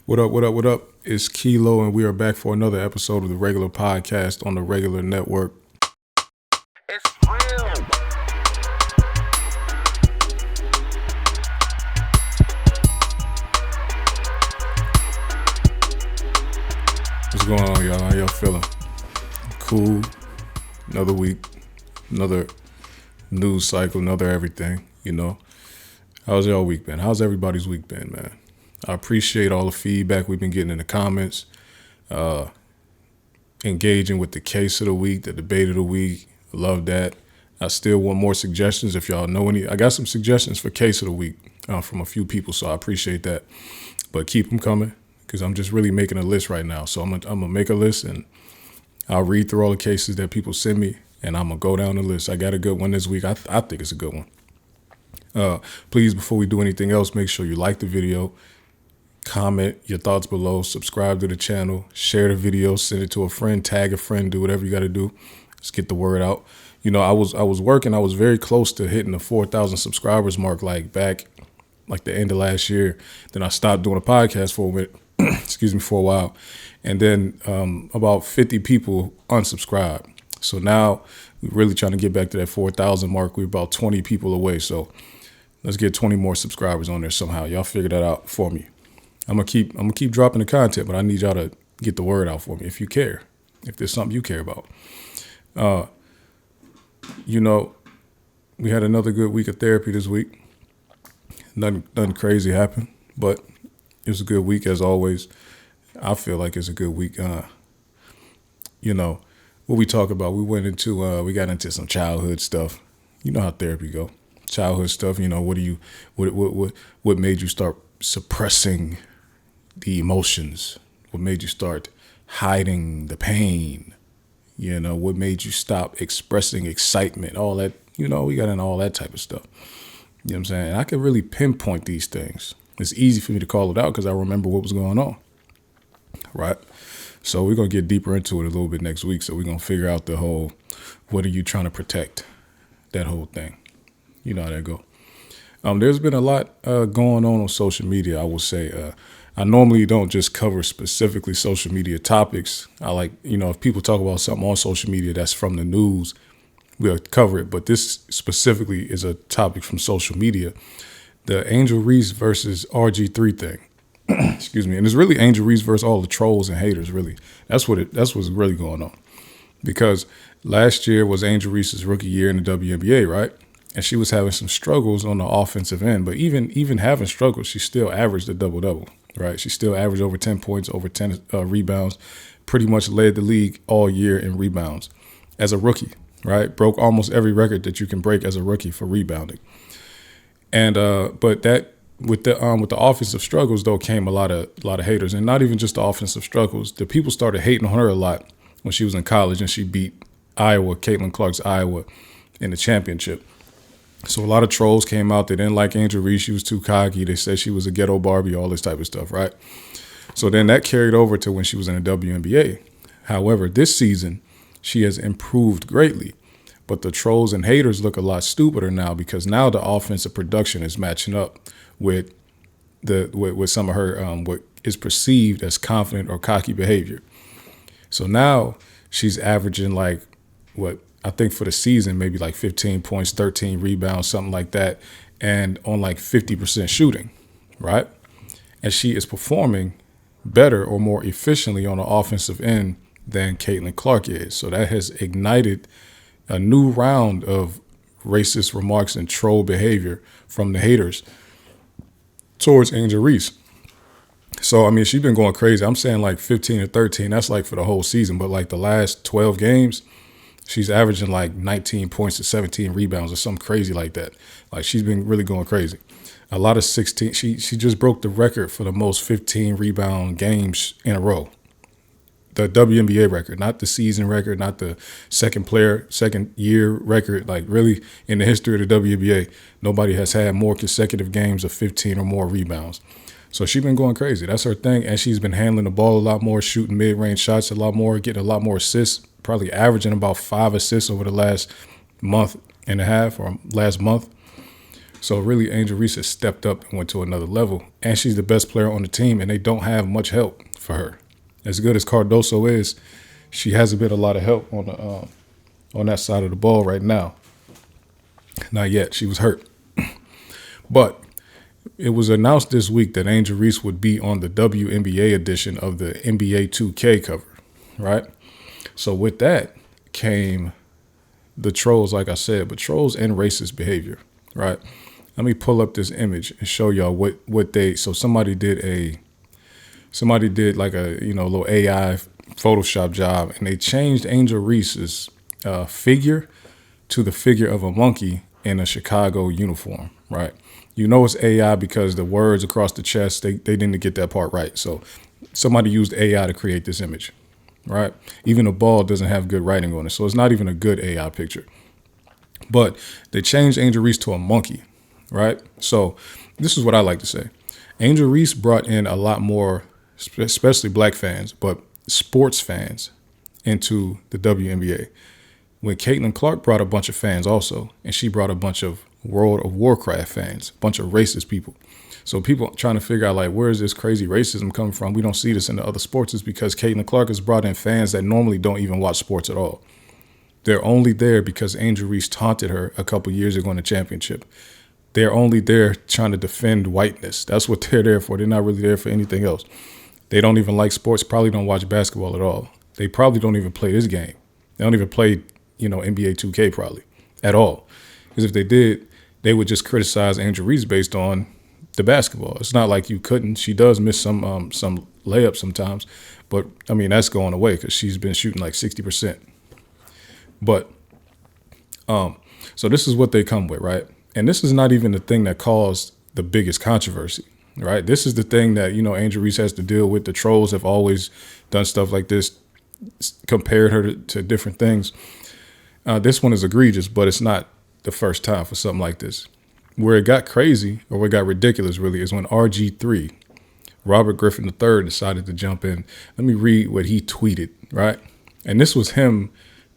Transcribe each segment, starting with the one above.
What up, what up, what up? It's Kilo, and we are back for another episode of the Regular Podcast on the Regular Network. It's real. What's going on, y'all? How y'all feeling? Cool. Another week, another news cycle, another everything, you know. How's y'all week been? How's everybody's week been, man? I appreciate all the feedback we've been getting in the comments, engaging with the case of the week, the debate of the week. Love that. I still want more suggestions. If y'all know any, I got some suggestions for case of the week from a few people, so I appreciate that. But keep them coming because I'm just really making a list right now. So I'm gonna make a list and I'll read through all the cases that people send me, and I'm gonna go down the list. I got a good one this week. I think it's a good one. Please, before we do anything else, make sure you like the video, comment your thoughts below, subscribe to the channel, share the video, send it to a friend, tag a friend, do whatever you got to do. Let's get the word out. You know, I was working. I was very close to hitting the 4,000 subscribers mark, back the end of last year. Then I stopped doing a podcast for a minute, for a while. And then about 50 people unsubscribed. So now we're really trying to get back to that 4,000 mark. We're about 20 people away. So let's get 20 more subscribers on there somehow. Y'all figure that out for me. I'm gonna keep dropping the content, but I need y'all to get the word out for me if you care, if there's something you care about. You know, we had another good week of therapy this week. Nothing crazy happened, but it was a good week as always. I feel like it's a good week. You know, what we talk about, we got into some childhood stuff. You know how therapy go. Childhood stuff, you know, what made you start suppressing the emotions? What made you start hiding the pain? You know, what made you stop expressing excitement? All that, you know, we got into all that type of stuff. You know what I'm saying? And I can really pinpoint these things. It's easy for me to call it out because I remember what was going on, right? So we're going to get deeper into it a little bit next week. So we're going to figure out the whole, what are you trying to protect? That whole thing. You know how that go. There's been a lot going on social media, I will say. I normally don't just cover specifically social media topics. I like, you know, if people talk about something on social media that's from the news, we'll cover it. But this specifically is a topic from social media. The Angel Reese versus RG3 thing. Excuse me. And it's really Angel Reese versus all the trolls and haters, really. That's what's really going on. Because last year was Angel Reese's rookie year in the WNBA, right? And she was having some struggles on the offensive end. But even having struggles, she still averaged a double-double, right? She still averaged over 10 points, over 10 rebounds, pretty much led the league all year in rebounds as a rookie, right? Broke almost every record that you can break as a rookie for rebounding. And but that with the offensive struggles, though, came a lot of haters. And not even just the offensive struggles. The people started hating on her a lot when she was in college and she beat Caitlin Clark's Iowa in the championship. So a lot of trolls came out. They didn't like Angel Reese. She was too cocky. They said she was a ghetto Barbie, all this type of stuff, right? So then that carried over to when she was in the WNBA. However, this season, she has improved greatly. But the trolls and haters look a lot stupider now because now the offensive production is matching up with some of her what is perceived as confident or cocky behavior. So now she's averaging I think for the season, maybe 15 points, 13 rebounds, something like that, and on 50% shooting, right? And she is performing better or more efficiently on the offensive end than Caitlin Clark is. So that has ignited a new round of racist remarks and troll behavior from the haters towards Angel Reese. So, I mean, she's been going crazy. I'm saying 15 or 13. That's for the whole season. But the last 12 games, she's averaging 19 points to 17 rebounds or something crazy like that. She's been really going crazy. A lot of 16. She just broke the record for the most 15 rebound games in a row. The WNBA record, not the season record, not the second year record. Really in the history of the WNBA, nobody has had more consecutive games of 15 or more rebounds. So she's been going crazy. That's her thing. And she's been handling the ball a lot more, shooting mid-range shots a lot more, getting a lot more assists, probably averaging about 5 assists over the last month and a half or last month. So really, Angel Reese has stepped up and went to another level, and she's the best player on the team, and they don't have much help for her. As good as Cardoso is, she hasn't been a lot of help on that side of the ball right now. Not yet. She was hurt, but it was announced this week that Angel Reese would be on the WNBA edition of the NBA 2K cover, right? So with that came the trolls, like I said, but trolls and racist behavior, right? Let me pull up this image and show y'all what they. So somebody did like a little AI Photoshop job, and they changed Angel Reese's figure to the figure of a monkey in a Chicago uniform, right? You know it's AI because the words across the chest, they didn't get that part right. So somebody used AI to create this image, right? Even the ball doesn't have good writing on it, so it's not even a good AI picture. But they changed Angel Reese to a monkey, right? So this is what I like to say. Angel Reese brought in a lot more, especially black fans, but sports fans into the WNBA. When Caitlin Clark brought a bunch of fans also, and she brought a bunch of World of Warcraft fans, a bunch of racist people. So people trying to figure out, like, where is this crazy racism coming from? We don't see this in the other sports. Is because Caitlin Clark has brought in fans that normally don't even watch sports at all. They're only there because Angel Reese taunted her a couple years ago in the championship. They're only there trying to defend whiteness. That's what they're there for. They're not really there for anything else. They don't even like sports, probably don't watch basketball at all. They probably don't even play this game. They don't even play, NBA 2K probably at all. Because if they did, they would just criticize Angel Reese based on the basketball. It's not like you couldn't. She does miss some layups sometimes. But, that's going away because she's been shooting like 60%. But so this is what they come with, right? And this is not even the thing that caused the biggest controversy, right? This is the thing that, Angel Reese has to deal with. The trolls have always done stuff like this, compared her to different things. This one is egregious, but it's not the first time for something like this. Where it got crazy, or where it got ridiculous really, is when RG3, Robert Griffin III, decided to jump in. Let me read what he tweeted, right? And this was him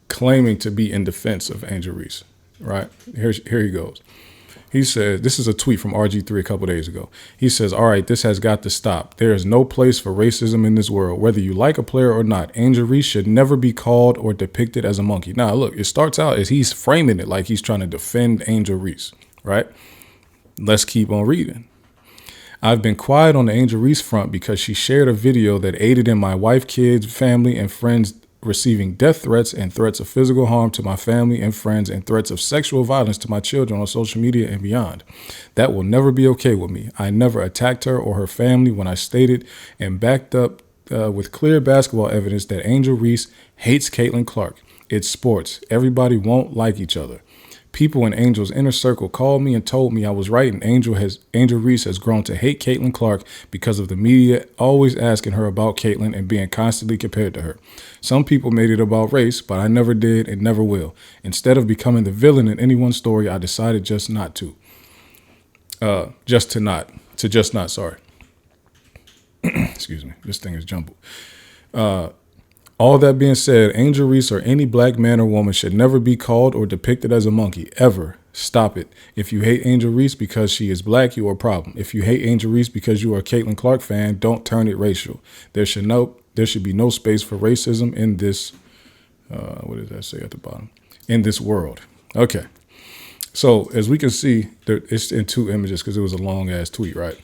claiming to be in defense of Angel Reese, right? Here he goes. He says, this is a tweet from RG3 a couple days ago. He says, all right, this has got to stop. There is no place for racism in this world. Whether you like a player or not, Angel Reese should never be called or depicted as a monkey. Now, look, it starts out as he's framing it like he's trying to defend Angel Reese, right? Let's keep on reading. I've been quiet on the Angel Reese front because she shared a video that aided in my wife, kids, family, and friends receiving death threats and threats of physical harm to my family and friends and threats of sexual violence to my children on social media and beyond. That will never be okay with me. I never attacked her or her family when I stated and backed up with clear basketball evidence that Angel Reese hates Caitlin Clark. It's sports. Everybody won't like each other. People in Angel's inner circle called me and told me I was right, and Angel Reese has grown to hate Caitlin Clark because of the media always asking her about Caitlin and being constantly compared to her. Some people made it about race, but I never did and never will. Instead of becoming the villain in anyone's story, I decided just not. Sorry. Excuse me. This thing is jumbled. All that being said, Angel Reese or any black man or woman should never be called or depicted as a monkey, ever. Stop it. If you hate Angel Reese because she is black, you are a problem. If you hate Angel Reese because you are a Caitlin Clark fan, don't turn it racial. There should be no space for racism in this, what does that say at the bottom? In this world. Okay. So as we can see, it's in two images because it was a long ass tweet, right?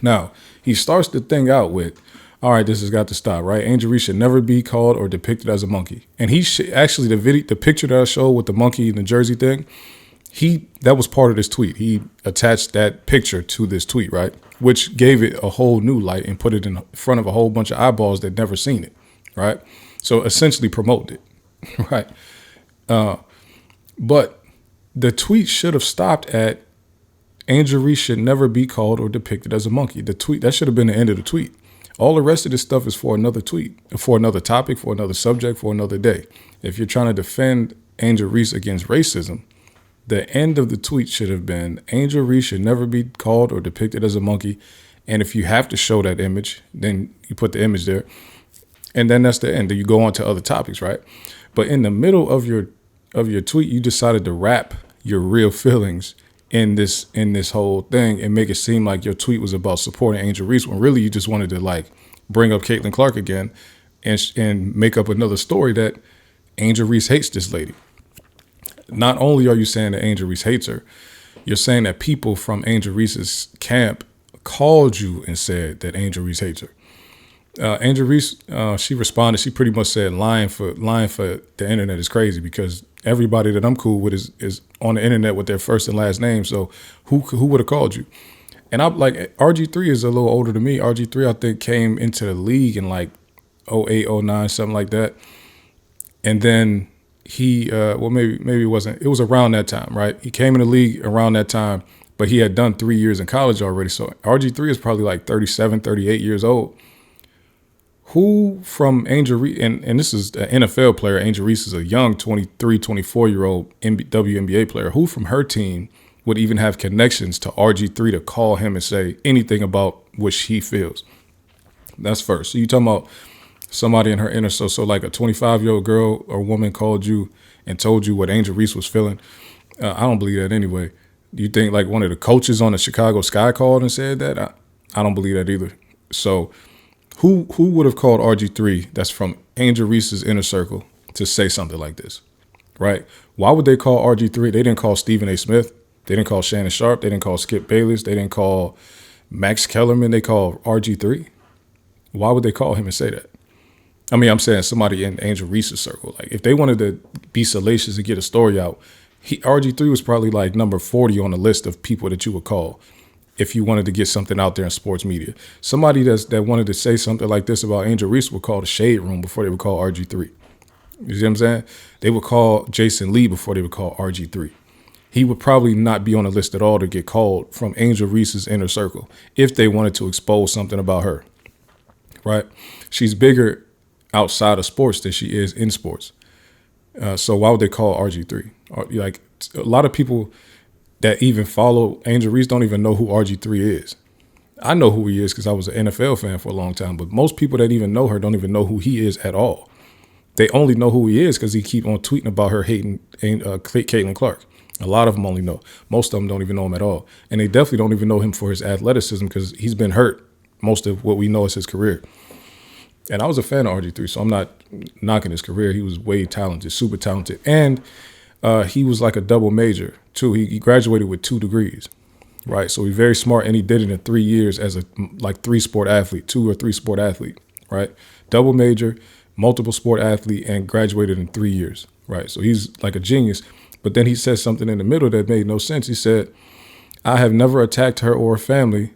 Now, he starts the thing out with, all right, this has got to stop, right? Angel Reese should never be called or depicted as a monkey. And actually the picture that I showed with the monkey and the jersey thing, that was part of this tweet. He attached that picture to this tweet, right? Which gave it a whole new light and put it in front of a whole bunch of eyeballs that never seen it, right? So essentially promoted it, right? But the tweet should have stopped at Angel Reese should never be called or depicted as a monkey. The tweet, that should have been the end of the tweet. All the rest of this stuff is for another tweet, for another topic, for another subject, for another day. If you're trying to defend Angel Reese against racism, the end of the tweet should have been Angel Reese should never be called or depicted as a monkey. And if you have to show that image, then you put the image there. And then that's the end. Then you go on to other topics, right? But in the middle of your tweet, you decided to wrap your real feelings in this whole thing and make it seem like your tweet was about supporting Angel Reese when really you just wanted to like bring up Caitlin Clark again and make up another story that Angel Reese hates this lady. Not only are you saying that Angel Reese hates her, you're saying that people from Angel Reese's camp called you and said that Angel Reese hates her. Angel Reese, she responded. She pretty much said lying for the internet is crazy because everybody that I'm cool with is on the internet with their first and last name. So who would have called you? And I'm like, RG3 is a little older than me. RG3, I think, came into the league in like 08, 09, something like that. And then he, maybe it wasn't. It was around that time, right? He came in the league around that time, but he had done 3 years in college already. So RG3 is probably like 37, 38 years old. Who from Angel Reese, and this is an NFL player, Angel Reese is a young 23, 24-year-old WNBA player. Who from her team would even have connections to RG3 to call him and say anything about what she feels? That's first. So you talking about somebody in her inner circle, so like a 25-year-old girl or woman called you and told you what Angel Reese was feeling? I don't believe that anyway. Do you think like one of the coaches on the Chicago Sky called and said that? I don't believe that either. So who would have called RG3 that's from Angel Reese's inner circle to say something like this, right? Why would they call RG3? They didn't call Stephen A. Smith. They didn't call Shannon Sharp. They didn't call Skip Bayless. They didn't call Max Kellerman. They called RG3. Why would they call him and say that? I mean, I'm saying somebody in Angel Reese's circle. Like if they wanted to be salacious and get a story out, RG3 was probably like number 40 on the list of people that you would call if you wanted to get something out there in sports media. Somebody that wanted to say something like this about Angel Reese would call the Shade Room before they would call RG3. You see what I'm saying? They would call Jason Lee before they would call RG3. He would probably not be on the list at all to get called from Angel Reese's inner circle if they wanted to expose something about her, right? She's bigger outside of sports than she is in sports. So why would they call RG3? Like a lot of people that even follow Angel Reese don't even know who RG3 is. I know who he is because I was an NFL fan for a long time, but most people that even know her don't even know who he is at all. They only know who he is because he keep on tweeting about her hating Caitlin Clark. A lot of them only know. Most of them don't even know him at all. And they definitely don't even know him for his athleticism because he's been hurt most of what we know is his career. And I was a fan of RG3, so I'm not knocking his career. He was way talented, super talented. And he was like a double major, too. He graduated with 2 degrees, right? So he's very smart, and he did it in 3 years as a 3-sport athlete, 2 or 3-sport athlete, right? Double major, multiple sport athlete, and graduated in 3 years, right? So he's like a genius. But then he said something in the middle that made no sense. He said, I have never attacked her or her family.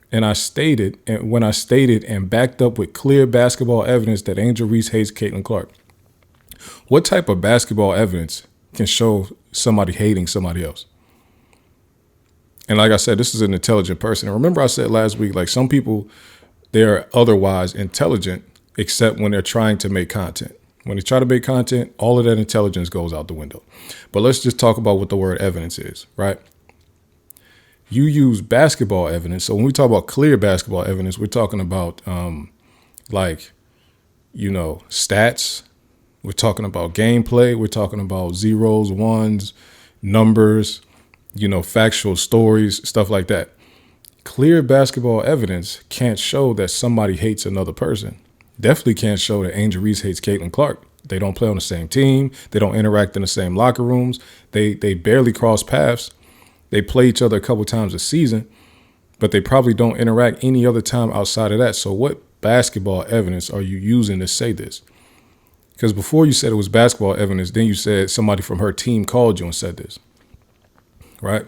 And when I stated and backed up with clear basketball evidence that Angel Reese hates Caitlin Clark. What type of basketball evidence can show somebody hating somebody else? And like I said, this is an intelligent person. And remember I said last week, like some people, they're otherwise intelligent except when they're trying to make content. When they try to make content, all of that intelligence goes out the window. But let's just talk about what the word evidence is, right? You use basketball evidence. So when we talk about clear basketball evidence, we're talking about stats. We're talking about gameplay. We're talking about zeros, ones, numbers, factual stories, stuff like that. Clear basketball evidence can't show that somebody hates another person. Definitely can't show that Angel Reese hates Caitlin Clark. They don't play on the same team. They don't interact in the same locker rooms. They barely cross paths. They play each other a couple times a season, but they probably don't interact any other time outside of that. So what basketball evidence are you using to say this? Because before you said it was basketball evidence, then you said somebody from her team called you and said this, right?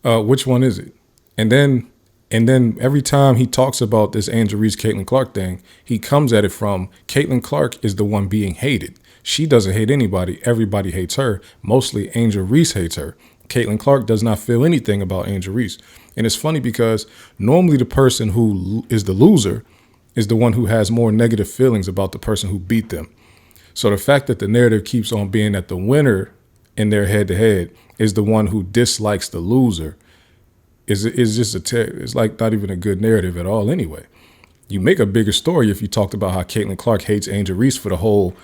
Which one is it? And then every time he talks about this Angel Reese, Caitlin Clark thing, he comes at it from Caitlin Clark is the one being hated. She doesn't hate anybody. Everybody hates her. Mostly Angel Reese hates her. Caitlin Clark does not feel anything about Angel Reese. And it's funny because normally the person who is the loser is the one who has more negative feelings about the person who beat them. So the fact that the narrative keeps on being that the winner in their head-to-head is the one who dislikes the loser is just it's like not even a good narrative at all anyway. You make a bigger story if you talked about how Caitlin Clark hates Angel Reese for the whole,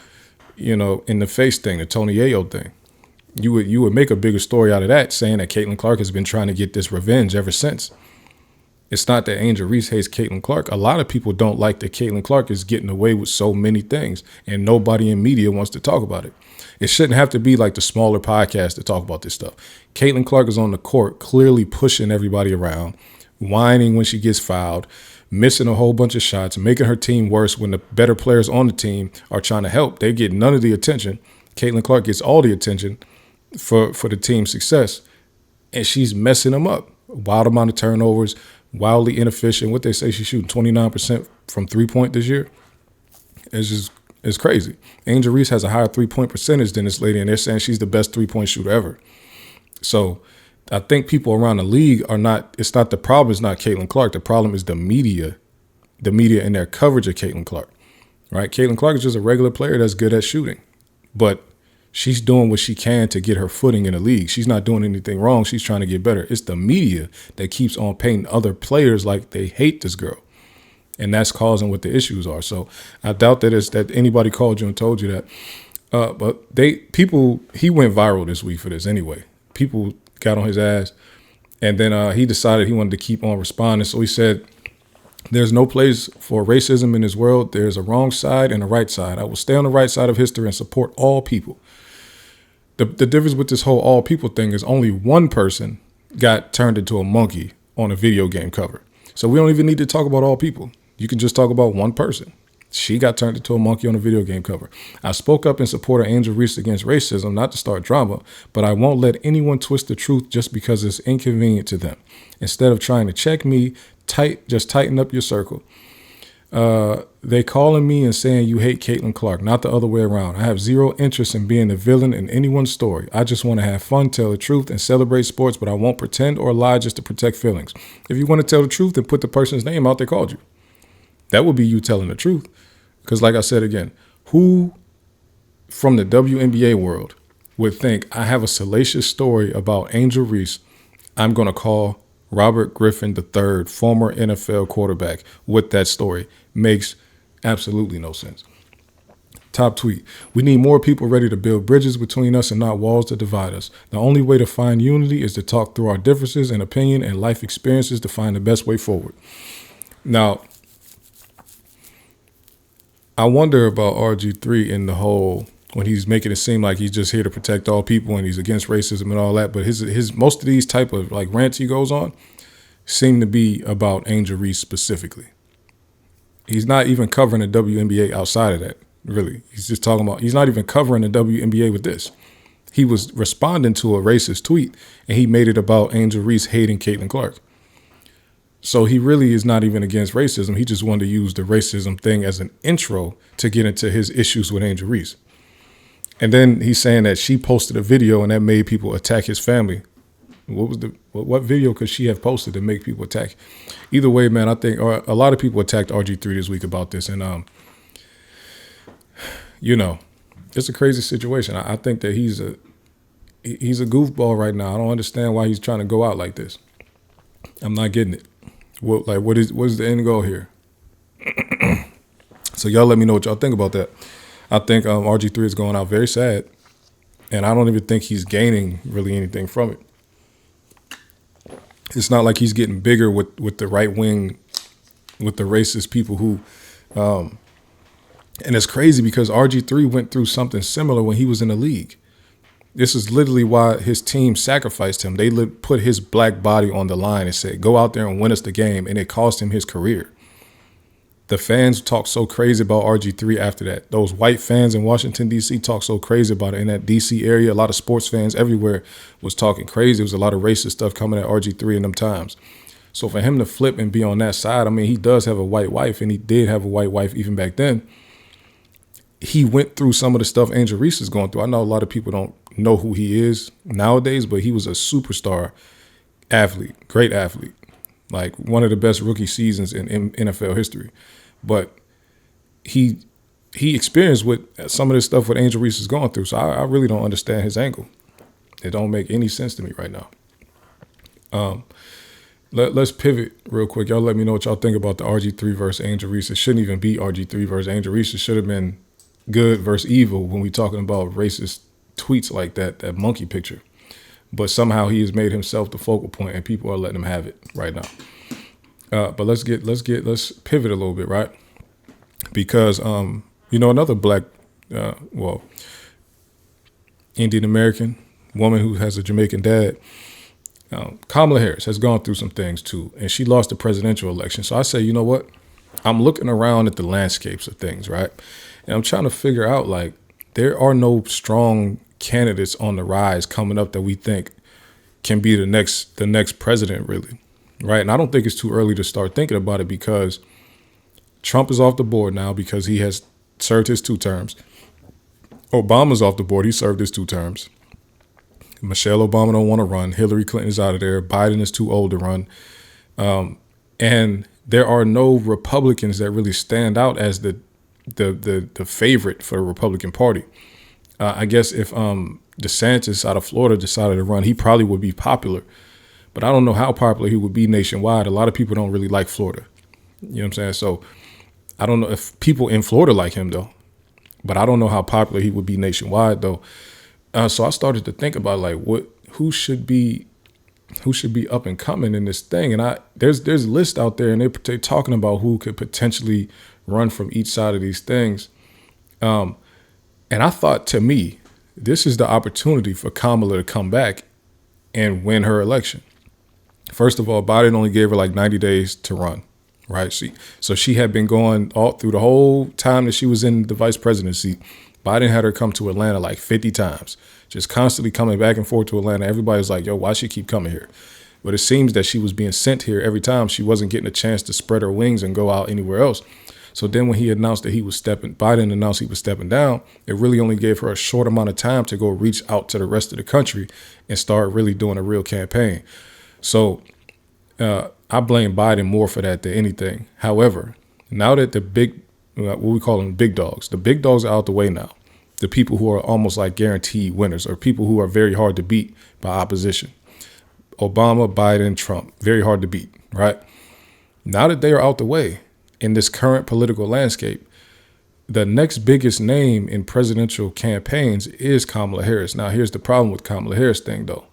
in the face thing, the Tony Ayo thing. you would make a bigger story out of that, saying that Caitlin Clark has been trying to get this revenge ever since. It's not that Angel Reese hates Caitlin Clark. A lot of people don't like that Caitlin Clark is getting away with so many things, and nobody in media wants to talk about it. It shouldn't have to be like the smaller podcasts to talk about this stuff. Caitlin Clark is on the court, clearly pushing everybody around, whining when she gets fouled, missing a whole bunch of shots, making her team worse when the better players on the team are trying to help. They get none of the attention. Caitlin Clark gets all the attention for the team's success, and she's messing them up. Wild amount of turnovers, wildly inefficient. What they say, she's shooting 29% from three-point this year. It's crazy. Angel Reese has a higher three-point percentage than this lady, and they're saying she's the best three-point shooter ever. So I think people around the league are not – it's not the problem is not Caitlin Clark. The problem is the media and their coverage of Caitlin Clark, right? Caitlin Clark is just a regular player that's good at shooting, but she's doing what she can to get her footing in the league. She's not doing anything wrong. She's trying to get better. It's the media that keeps on painting other players like they hate this girl, and that's causing what the issues are. So I doubt that anybody called you and told you that. But he went viral this week for this anyway. People got on his ass, and then he decided he wanted to keep on responding. So he said, "There's no place for racism in this world. There's a wrong side and a right side. I will stay on the right side of history and support all people." The difference with this whole all people thing is only one person got turned into a monkey on a video game cover. So we don't even need to talk about all people. You can just talk about one person. She got turned into a monkey on a video game cover. I spoke up in support of Angel Reese against racism, not to start drama, but I won't let anyone twist the truth just because it's inconvenient to them. Instead of trying to check me, just tighten up your circle. They calling me and saying you hate Caitlin Clark, not the other way around. I have zero interest in being the villain in anyone's story. I just want to have fun, tell the truth, and celebrate sports, but I won't pretend or lie just to protect feelings. If you want to tell the truth, then put the person's name out they called you. That would be you telling the truth. Because like I said again, who from the WNBA world would think I have a salacious story about Angel Reese, I'm going to call Robert Griffin III, former NFL quarterback, with that story? Makes absolutely no sense. Top tweet. We need more people ready to build bridges between us and not walls that divide us. The only way to find unity is to talk through our differences in opinion and life experiences to find the best way forward. Now, I wonder about RG3 in the whole, when he's making it seem like he's just here to protect all people and he's against racism and all that. But his most of these type of like rants he goes on seem to be about Angel Reese specifically. He's not even covering the WNBA outside of that, really. He's just talking about, he's not even covering the WNBA with this. He was responding to a racist tweet and he made it about Angel Reese hating Caitlin Clark. So he really is not even against racism. He just wanted to use the racism thing as an intro to get into his issues with Angel Reese. And then he's saying that she posted a video and that made people attack his family. What video could she have posted to make people attack? Either way, man, I think a lot of people attacked RG3 this week about this. And, it's a crazy situation. I think that he's a goofball right now. I don't understand why he's trying to go out like this. I'm not getting it. What is the end goal here? So y'all let me know what y'all think about that. I think RG3 is going out very sad, and I don't even think he's gaining really anything from it. It's not like he's getting bigger with the right wing, with the racist people who, and it's crazy because RG3 went through something similar when he was in the league. This is literally why his team sacrificed him. They put his black body on the line and said, go out there and win us the game. And it cost him his career. The fans talked so crazy about RG3 after that. Those white fans in Washington, D.C. talked so crazy about it. In that D.C. area, a lot of sports fans everywhere was talking crazy. There was a lot of racist stuff coming at RG3 in them times. So for him to flip and be on that side, I mean, he does have a white wife, and he did have a white wife even back then. He went through some of the stuff Angel Reese is going through. I know a lot of people don't know who he is nowadays, but he was a superstar athlete, great athlete, like one of the best rookie seasons in NFL history. But he experienced what some of this stuff what Angel Reese is going through. So I really don't understand his angle. It don't make any sense to me right now. Let's pivot real quick. Y'all let me know what y'all think about the RG3 versus Angel Reese. It shouldn't even be RG3 versus Angel Reese. It should have been good versus evil when we talking about racist tweets like that monkey picture. But somehow he has made himself the focal point, and people are letting him have it right now. But let's pivot a little bit, right? Because another black, Indian American woman who has a Jamaican dad, Kamala Harris has gone through some things too, and she lost the presidential election. So I say, you know what? I'm looking around at the landscapes of things, right? And I'm trying to figure out, like, there are no strong candidates on the rise coming up that we think can be the next president, really, right? And I don't think it's too early to start thinking about it, because Trump is off the board now because he has served his 2 terms. Obama's off the board. He served his 2 terms. Michelle Obama don't want to run. Hillary Clinton is out of there. Biden is too old to run. And there are no Republicans that really stand out as the favorite for the Republican Party. I guess if DeSantis out of Florida decided to run, he probably would be popular. But I don't know how popular he would be nationwide. A lot of people don't really like Florida. You know what I'm saying? So I don't know if people in Florida like him, though. But I don't know how popular he would be nationwide, though. So I started to think about, like, who should be up and coming in this thing. And there's a list out there, and they're talking about who could potentially run from each side of these things. And I thought, to me, this is the opportunity for Kamala to come back and win her election. First of all, Biden only gave her like 90 days to run, right? So she had been going all through the whole time that she was in the vice presidency. Biden had her come to Atlanta like 50 times, just constantly coming back and forth to Atlanta. Everybody's like, yo, why she keep coming here? But it seems that she was being sent here every time. She wasn't getting a chance to spread her wings and go out anywhere else. So then when Biden announced he was stepping down, it really only gave her a short amount of time to go reach out to the rest of the country and start really doing a real campaign. So I blame Biden more for that than anything. However, now that the what we call them big dogs, the big dogs are out the way now. The people who are almost like guaranteed winners, or people who are very hard to beat by opposition. Obama, Biden, Trump, very hard to beat, right? Now that they are out the way in this current political landscape, the next biggest name in presidential campaigns is Kamala Harris. Now, here's the problem with Kamala Harris thing, though.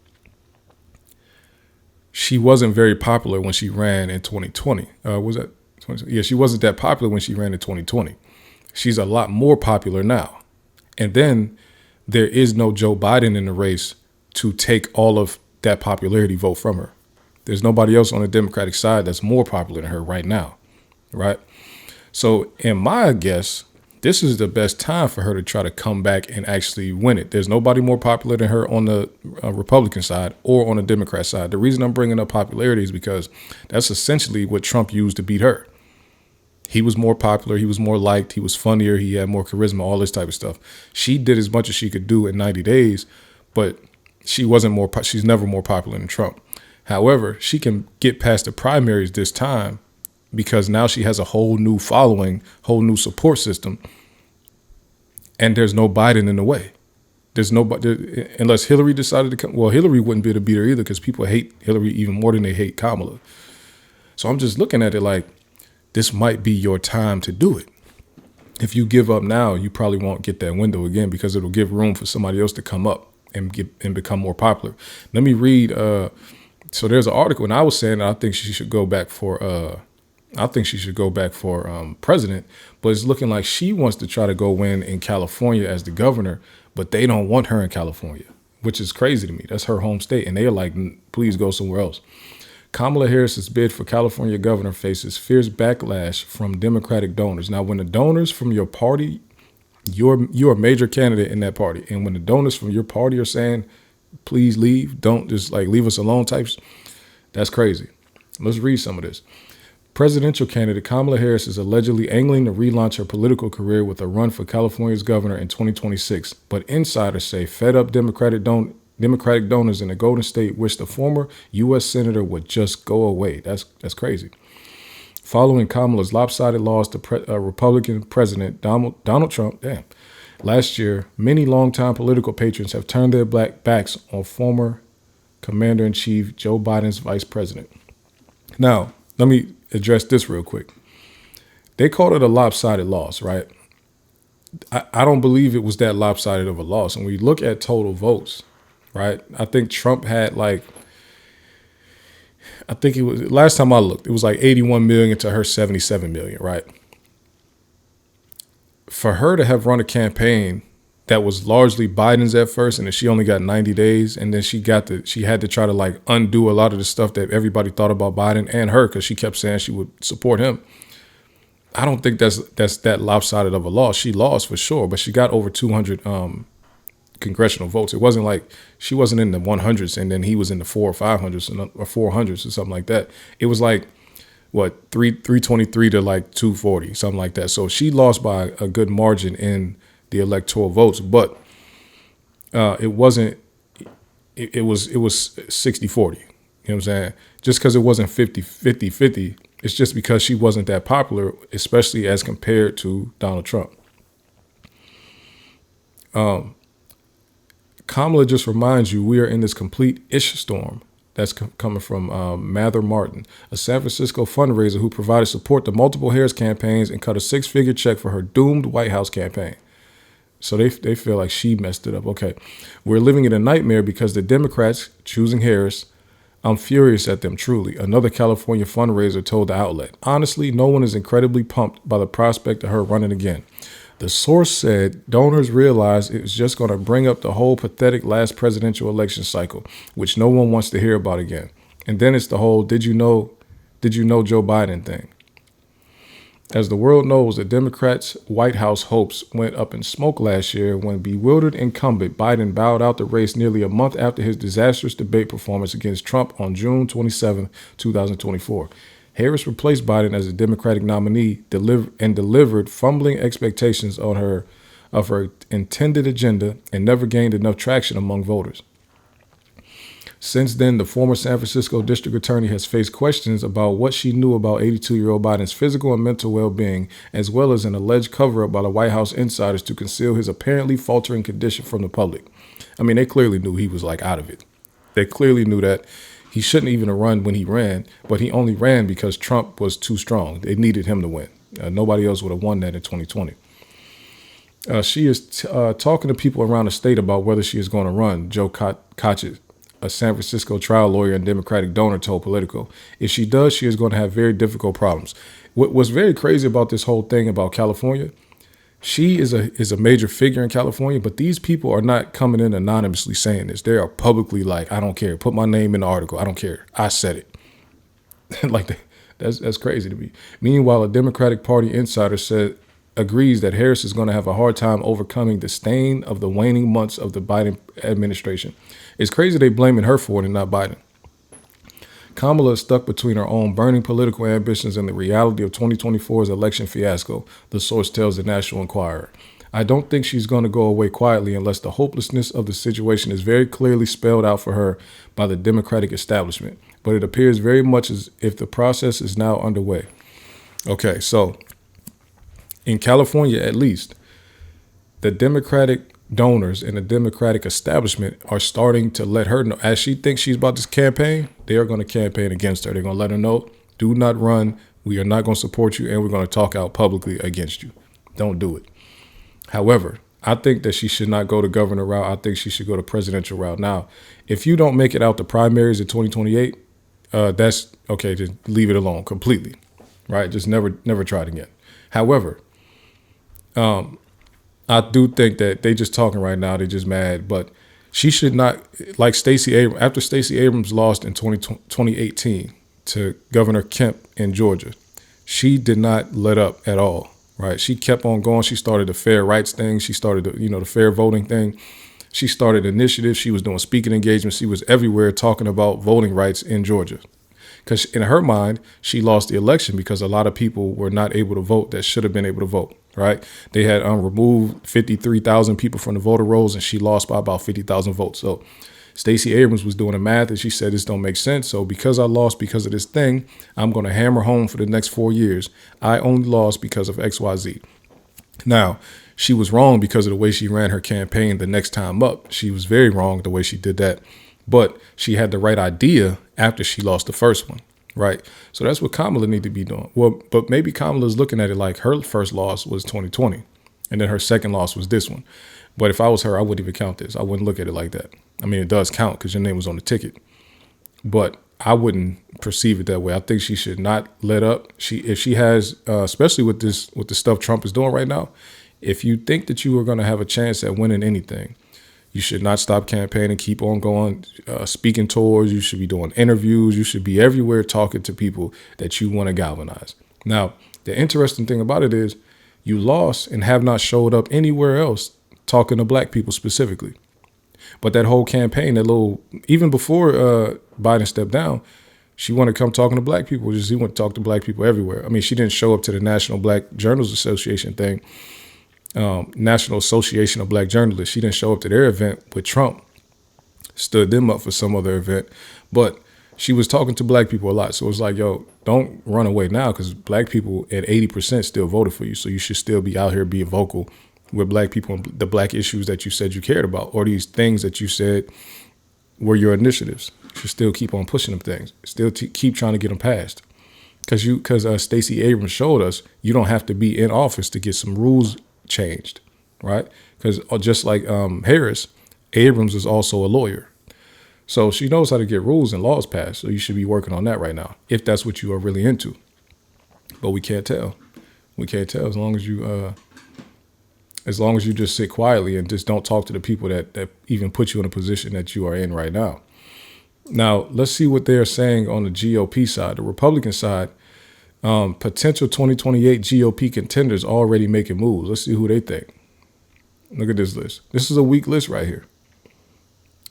She wasn't very popular when she ran in 2020. Was that 2020? Yeah, she wasn't that popular when she ran in 2020. She's a lot more popular now. And then there is no Joe Biden in the race to take all of that popularity vote from her. There's nobody else on the Democratic side that's more popular than her right now, right? So in my guess, this is the best time for her to try to come back and actually win it. There's nobody more popular than her on the Republican side or on the Democrat side. The reason I'm bringing up popularity is because that's essentially what Trump used to beat her. He was more popular. He was more liked. He was funnier. He had more charisma, all this type of stuff. She did as much as she could do in 90 days, but she's never more popular than Trump. However, she can get past the primaries this time because now she has a whole new following, whole new support system, and there's no Biden in the way. There's nobody, unless Hillary decided to come. Well, Hillary wouldn't be able to beat her either because people hate Hillary even more than they hate Kamala. So I'm just looking at it like, this might be your time to do it. If you give up now, you probably won't get that window again because it'll give room for somebody else to come up and become more popular. Let me read. So there's an article, and I was saying that I think she should go back for president, but it's looking like she wants to try to go win in California as the governor, but they don't want her in California, which is crazy to me. That's her home state, and they're like, please go somewhere else. Kamala Harris's bid for California governor faces fierce backlash from Democratic donors. Now, when the donors from your party, you're a major candidate in that party, and when the donors from your party are saying, please leave, don't just like leave us alone types, that's crazy. Let's read some of this. Presidential candidate Kamala Harris is allegedly angling to relaunch her political career with a run for California's governor in 2026, but insiders say fed up Democratic donors in the Golden State wish the former U.S. senator would just go away. That's crazy. Following Kamala's lopsided loss to Republican President Donald Trump, last year, many longtime political patrons have turned their backs on former Commander-in-Chief Joe Biden's vice president. Now, let me address this real quick. They called it a lopsided loss, right? I don't believe it was that lopsided of a loss. And when you look at total votes, right, I think Trump had like, I think it was, last time I looked, it was like 81 million to her 77 million, right? For her to have run a campaign that was largely Biden's at first, and then she only got 90 days, and then she had to try to like undo a lot of the stuff that everybody thought about Biden and her, because she kept saying she would support him. I don't think that's that lopsided of a loss. She lost for sure, but she got over 200 congressional votes. It wasn't like she wasn't in the 100s and then he was in the 400 or 500s or 400s or something like that. It was like, what, 323 to like 240, something like that. So she lost by a good margin in the electoral votes, but it wasn't, it was 60-40. You know what I'm saying? Just because it wasn't 50-50, it's just because she wasn't that popular, especially as compared to Donald Trump. Kamala just reminds you we are in this complete ish storm. That's coming from Mather Martin, a San Francisco fundraiser who provided support to multiple Harris campaigns and cut a 6-figure check for her doomed White House campaign. So they feel like she messed it up. Okay, we're living in a nightmare because the Democrats choosing Harris. I'm furious at them, truly. Another California fundraiser told the outlet. Honestly, no one is incredibly pumped by the prospect of her running again. The source said donors realized it was just going to bring up the whole pathetic last presidential election cycle, which no one wants to hear about again. And then it's the whole did you know Joe Biden thing. As the world knows, the Democrats' White House hopes went up in smoke last year when bewildered incumbent Biden bowed out the race nearly a month after his disastrous debate performance against Trump on June 27, 2024. Harris replaced Biden as a Democratic nominee delivered fumbling expectations of her intended agenda and never gained enough traction among voters. Since then, the former San Francisco district attorney has faced questions about what she knew about 82-year-old Biden's physical and mental well-being, as well as an alleged cover-up by the White House insiders to conceal his apparently faltering condition from the public. I mean, they clearly knew he was like out of it. They clearly knew that he shouldn't even have run when he ran, but he only ran because Trump was too strong. They needed him to win. Nobody else would have won that in 2020. She is talking to people around the state about whether she is going to run, Joe Kotchett, a San Francisco trial lawyer and Democratic donor, told Politico. If she does, she is going to have very difficult problems. What's very crazy about this whole thing about California, she is a major figure in California, but these people are not coming in anonymously saying this. They are publicly like, I don't care. Put my name in the article. I don't care. I said it. Like that's crazy to me. Meanwhile, a Democratic Party insider agrees that Harris is going to have a hard time overcoming the stain of the waning months of the Biden administration. It's crazy they blaming her for it and not Biden. Kamala is stuck between her own burning political ambitions and the reality of 2024's election fiasco, the source tells the National Enquirer. I don't think she's going to go away quietly unless the hopelessness of the situation is very clearly spelled out for her by the Democratic establishment. But it appears very much as if the process is now underway. Okay, so in California, at least, the Democratic donors and the Democratic establishment are starting to let her know, as she thinks she's about to campaign, they are going to campaign against her. They're going to let her know, do not run. We are not going to support you, and we're going to talk out publicly against you. Don't do it. However, I think that she should not go the governor route. I think she should go the presidential route. Now, if you don't make it out the primaries in 2028, that's okay. Just leave it alone completely, right? Just never try it again. However, I do think that they just talking right now. They're just mad, but she should not, like Stacey Abrams. After Stacey Abrams lost in 2018 to Governor Kemp in Georgia, she did not let up at all, right? She kept on going. She started the fair rights thing. She started the fair voting thing. She started initiatives. She was doing speaking engagements. She was everywhere talking about voting rights in Georgia. Because in her mind, she lost the election because a lot of people were not able to vote that should have been able to vote, right? They had removed 53,000 people from the voter rolls, and she lost by about 50,000 votes. So Stacey Abrams was doing the math, and she said, this don't make sense. So because I lost because of this thing, I'm going to hammer home for the next 4 years. I only lost because of XYZ. Now, she was wrong because of the way she ran her campaign the next time up. She was very wrong the way she did that. But she had the right idea after she lost the first one, right? So that's what Kamala need to be doing. Well, but maybe Kamala's looking at it like her first loss was 2020. And then her second loss was this one. But if I was her, I wouldn't even count this. I wouldn't look at it like that. I mean, it does count because your name was on the ticket. But I wouldn't perceive it that way. I think she should not let up. If she has, especially with the stuff Trump is doing right now, if you think that you are going to have a chance at winning anything, you should not stop campaigning. Keep on going, speaking tours. You should be doing interviews. You should be everywhere talking to people that you want to galvanize. Now, the interesting thing about it is you lost and have not showed up anywhere else talking to black people specifically. But that whole campaign, even before Biden stepped down, she wanted to come talking to black people. She went to talk to black people everywhere. I mean, she didn't show up to the National Black Journalists Association thing, National Association of Black Journalists. She didn't show up to their event with Trump, stood them up for some other event. But she was talking to black people a lot. So it was like, yo, don't run away now because black people at 80% still voted for you. So you should still be out here being vocal with black people and the black issues that you said you cared about, or these things that you said were your initiatives. You should still keep on pushing them things. Still keep trying to get them passed. Because Stacey Abrams showed us you don't have to be in office to get some rules changed, right? Because just like Harris, Abrams is also a lawyer. So she knows how to get rules and laws passed. So you should be working on that right now, if that's what you are really into. But we can't tell. We can't tell as long as you just sit quietly and just don't talk to the people that even put you in a position that you are in right now. Now, let's see what they're saying on the GOP side. The Republican side, potential 2028 GOP contenders already making moves. Let's see who they think. Look at this list. This is a weak list right here.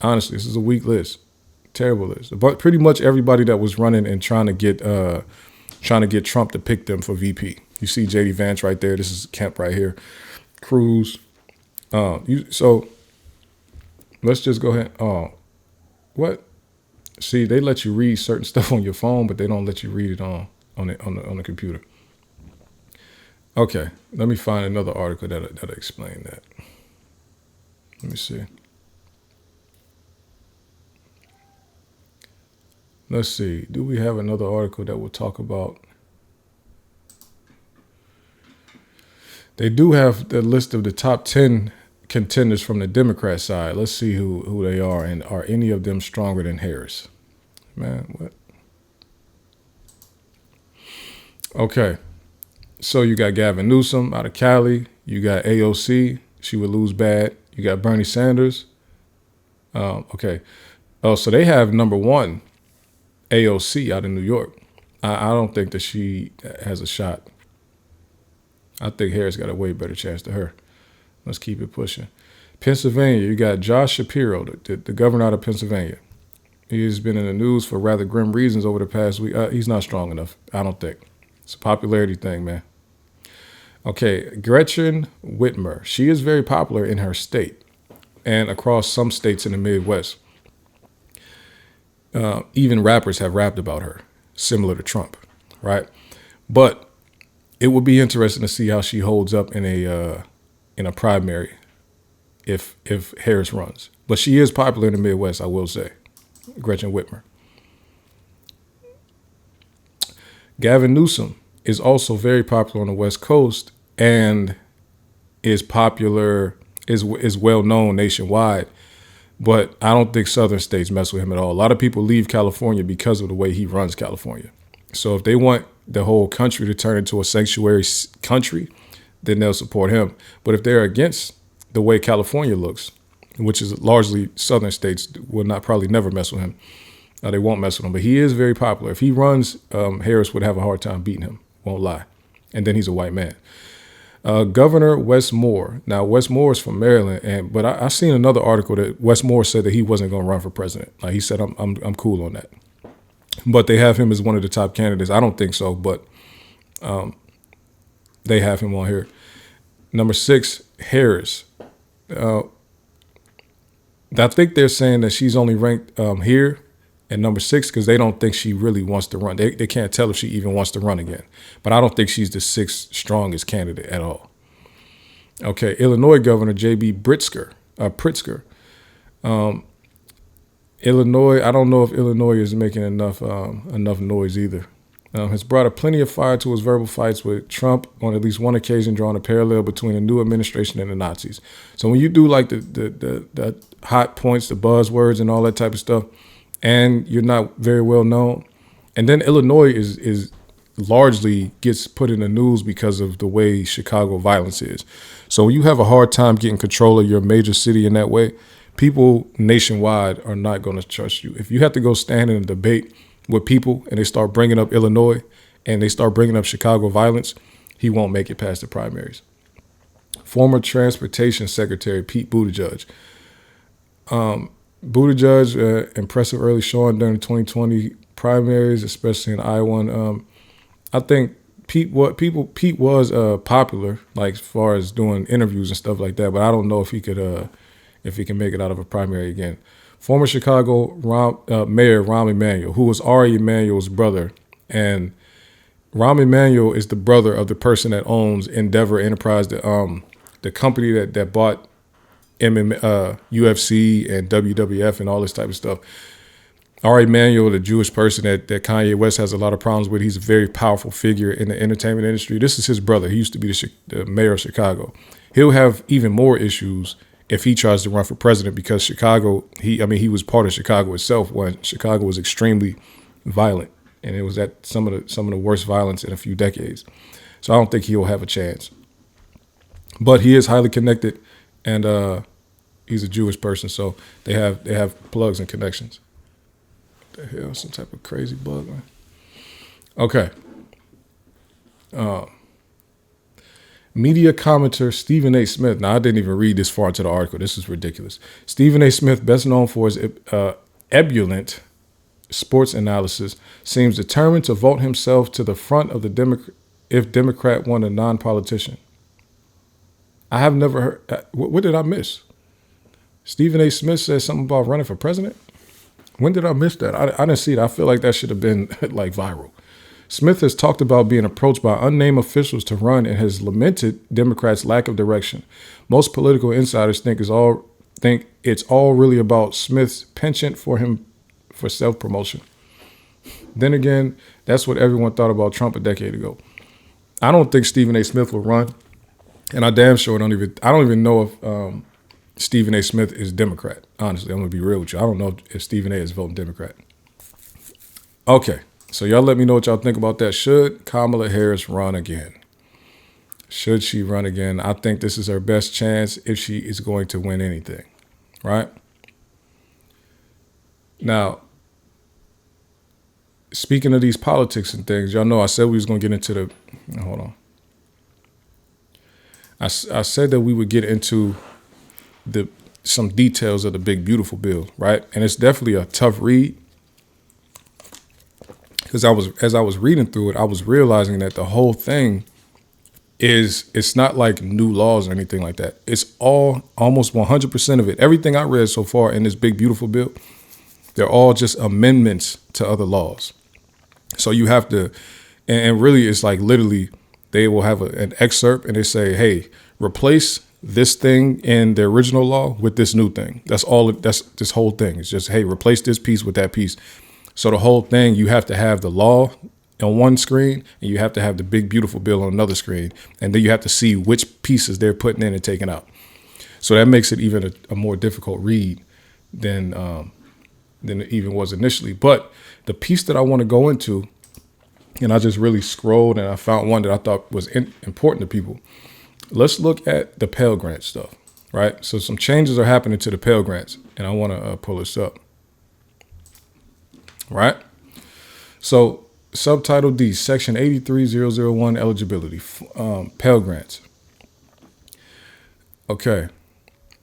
Honestly, this is a weak list. Terrible list. But pretty much everybody that was running and trying to get Trump to pick them for VP. You see J.D. Vance right there. This is Kemp right here. Cruz. So let's just go ahead. What? See, they let you read certain stuff on your phone, but they don't let you read it on the computer. Okay, let me find another article that'll explain that. Let me see. Let's see. Do we have another article that will talk about? They do have the list of the top 10 contenders from the Democrat side. Let's see who they are, and are any of them stronger than Harris? Man, what? Okay. So you got Gavin Newsom out of Cali. You got AOC. She would lose bad. You got Bernie Sanders. Okay. Oh, so they have number one, AOC out of New York. I don't think that she has a shot. I think Harris got a way better chance than her. Let's keep it pushing. Pennsylvania, you got Josh Shapiro, the governor out of Pennsylvania. He has been in the news for rather grim reasons over the past week. He's not strong enough, I don't think. It's a popularity thing, man. Okay, Gretchen Whitmer. She is very popular in her state and across some states in the Midwest. Even rappers have rapped about her, similar to Trump, right? But it would be interesting to see how she holds up in a primary if Harris runs. But she is popular in the Midwest, I will say. Gretchen Whitmer. Gavin Newsom is also very popular on the West Coast and is well known nationwide. But I don't think southern states mess with him at all. A lot of people leave California because of the way he runs California. So if they want the whole country to turn into a sanctuary country, then they'll support him. But if they're against the way California looks, which is largely southern states, will probably never mess with him. They won't mess with him. But he is very popular. If he runs, Harris would have a hard time beating him. Won't lie. And then he's a white man. Governor Wes Moore. Now, Wes Moore is from Maryland, but I seen another article that Wes Moore said that he wasn't going to run for president. Like he said, I'm cool on that. But they have him as one of the top candidates. I don't think so, but they have him on here. Number 6, Harris. I think they're saying that she's only ranked here at number 6 because they don't think she really wants to run. They can't tell if she even wants to run again. But I don't think she's the 6th strongest candidate at all. Okay, Illinois Governor J.B. Pritzker. Illinois, I don't know if Illinois is making enough noise either. has brought a plenty of fire to his verbal fights with Trump on at least one occasion, drawing a parallel between the new administration and the Nazis. So when you do like the hot points, the buzzwords and all that type of stuff, and you're not very well known, and then Illinois is largely gets put in the news because of the way Chicago violence is. So when you have a hard time getting control of your major city in that way, people nationwide are not going to trust you. If you have to go stand in a debate with people and they start bringing up Illinois and they start bringing up Chicago violence, he won't make it past the primaries. Former Transportation Secretary Pete Buttigieg. Impressive early showing during the 2020 primaries, especially in Iowa. I think Pete was popular, like as far as doing interviews and stuff like that, but I don't know if he can make it out of a primary again. Former Chicago Mayor Rahm Emanuel, who was Ari Emanuel's brother, and Rahm Emanuel is the brother of the person that owns Endeavor Enterprise, the company that bought UFC and WWF and all this type of stuff. Ari Emanuel, the Jewish person that Kanye West has a lot of problems with, he's a very powerful figure in the entertainment industry. This is his brother. He used to be the mayor of Chicago. He'll have even more issues if he tries to run for president because Chicago, he was part of Chicago itself when Chicago was extremely violent, and it was at some of the worst violence in a few decades. So I don't think he'll have a chance. But he is highly connected, and he's a Jewish person, so they have plugs and connections. What the hell? Some type of crazy bug, man. Okay. Media commentator Stephen A. Smith. Now, I didn't even read this far into the article. This is ridiculous. Stephen A. Smith, best known for his ebullient sports analysis, seems determined to vote himself to the front of the if Democrat won a non-politician. I have never heard. What did I miss? Stephen A. Smith said something about running for president? When did I miss that? I didn't see it. I feel like that should have been like viral. Smith has talked about being approached by unnamed officials to run and has lamented Democrats' lack of direction. Most political insiders think it's all really about Smith's penchant for self-promotion. Then again, that's what everyone thought about Trump a decade ago. I don't think Stephen A. Smith will run, and I damn sure don't even know if Stephen A. Smith is Democrat. Honestly, I'm gonna be real with you. I don't know if Stephen A. is voting Democrat. Okay. So y'all let me know what y'all think about that. Should Kamala Harris run again? Should she run again? I think this is her best chance if she is going to win anything, right? Now, speaking of these politics and things, y'all know I said we was going to get into hold on. I said that we would get into some details of the big, beautiful bill, right? And it's definitely a tough read. Because as I was reading through it, I was realizing that the whole thing it's not like new laws or anything like that. It's almost 100% of it. Everything I read so far in this big, beautiful bill, they're all just amendments to other laws. So you have to, and really it's like literally they will have an excerpt and they say, hey, replace this thing in the original law with this new thing. That's this whole thing. It's just, hey, replace this piece with that piece. So the whole thing, you have to have the law on one screen and you have to have the big, beautiful bill on another screen. And then you have to see which pieces they're putting in and taking out. So that makes it even a more difficult read than it even was initially. But the piece that I want to go into, and I just really scrolled and I found one that I thought was important to people. Let's look at the Pell Grant stuff, right? So some changes are happening to the Pell Grants, and I want to pull this up. Right? So subtitle D, section 83001, eligibility, Pell Grants. Okay.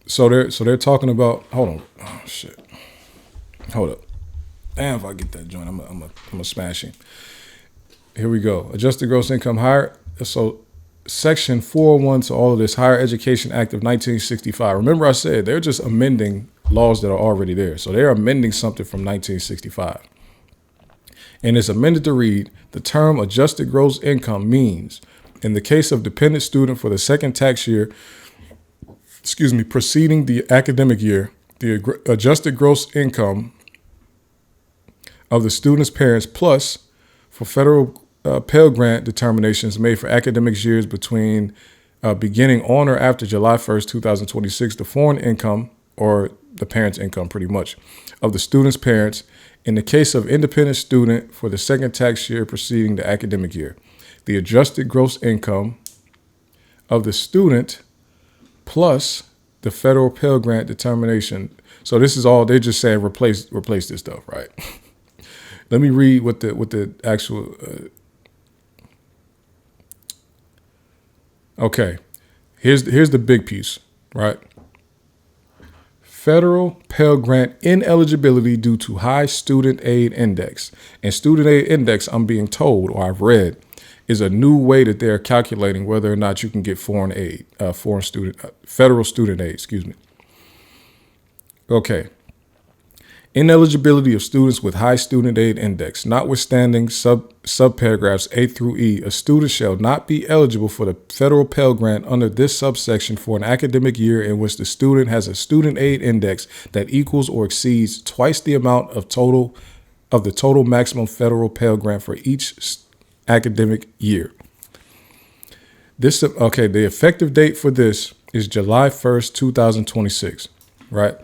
So they're talking about, hold on. Oh shit. Hold up. Damn, if I get that joint, I'm a smash him. Here we go. Adjusted gross income higher. So section 401 to all of this, Higher Education Act of 1965. Remember I said they're just amending laws that are already there. So they're amending something from 1965. And it's amended to read, the term adjusted gross income means, in the case of dependent student for the second tax year, preceding the academic year, the adjusted gross income of the student's parents plus For federal Pell Grant determinations made for academic years between beginning on or after July 1st, 2026, the foreign income, or the parent's income pretty much, of the student's parents in the case of independent student for the second tax year preceding the academic year. The adjusted gross income of the student plus the federal Pell Grant determination. So this is all, they're just saying replace this stuff, right? Let me read what the actual. Okay, here's the big piece, right? Federal Pell Grant ineligibility due to high student aid index. And student aid index, I'm being told, or I've read, is a new way that they're calculating whether or not you can get federal student aid, excuse me. Okay. Ineligibility of students with high student aid index. Notwithstanding subparagraphs A through E, a student shall not be eligible for the federal Pell Grant under this subsection for an academic year in which the student has a student aid index that equals or exceeds twice the amount of the total maximum federal Pell Grant for each academic year. The effective date for this is July 1st, 2026, right?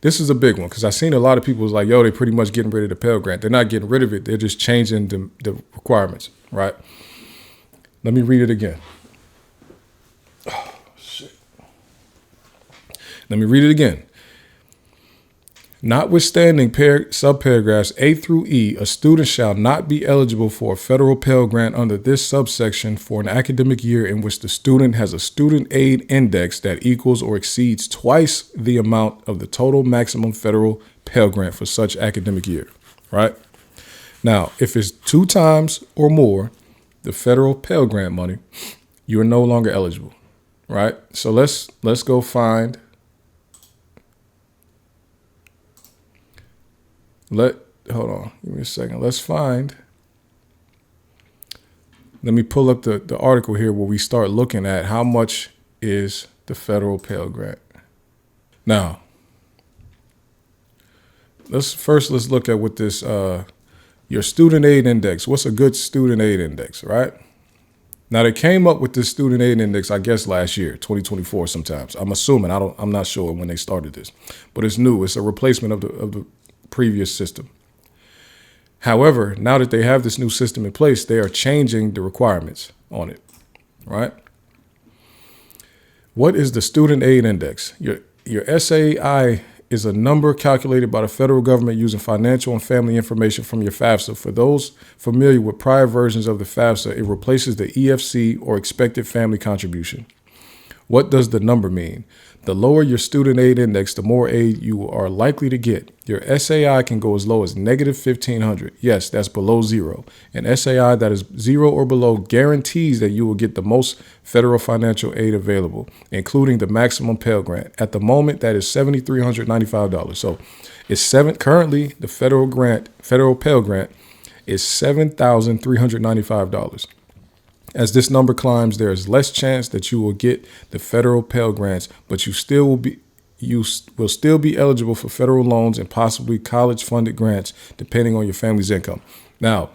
This is a big one because I've seen a lot of people was like, yo, they're pretty much getting rid of the Pell Grant. They're not getting rid of it. They're just changing the requirements, right? Let me read it again. Oh, shit. Let me read it again. Notwithstanding subparagraphs A through E, a student shall not be eligible for a federal Pell Grant under this subsection for an academic year in which the student has a student aid index that equals or exceeds twice the amount of the total maximum federal Pell Grant for such academic year, right? Now, if it's 2 times or more the federal Pell Grant money, you are no longer eligible, right? So let's go find. Hold on, give me a second. Let me pull up the article here where we start looking at how much is the federal Pell Grant. Now, let's look at what this, your student aid index. What's a good student aid index, right? Now, they came up with this student aid index, I guess, last year, 2024 sometimes. I'm assuming, I'm not sure when they started this, but it's new. It's a replacement of the previous system. However, now that they have this new system in place, they are changing the requirements on it, right? What is the student aid index? Your SAI is a number calculated by the federal government using financial and family information from your FAFSA. For those familiar with prior versions of the FAFSA, it replaces the EFC or expected family contribution. What does the number mean? The lower your student aid index, the more aid you are likely to get. Your SAI can go as low as negative 1,500. Yes, that's below zero. An SAI that is 0 or below guarantees that you will get the most federal financial aid available, including the maximum Pell Grant. At the moment, that is $7,395. So it's currently the federal Pell Grant is $7,395. As this number climbs, there is less chance that you will get the federal Pell Grants, but you will still be eligible for federal loans and possibly college-funded grants, depending on your family's income. Now,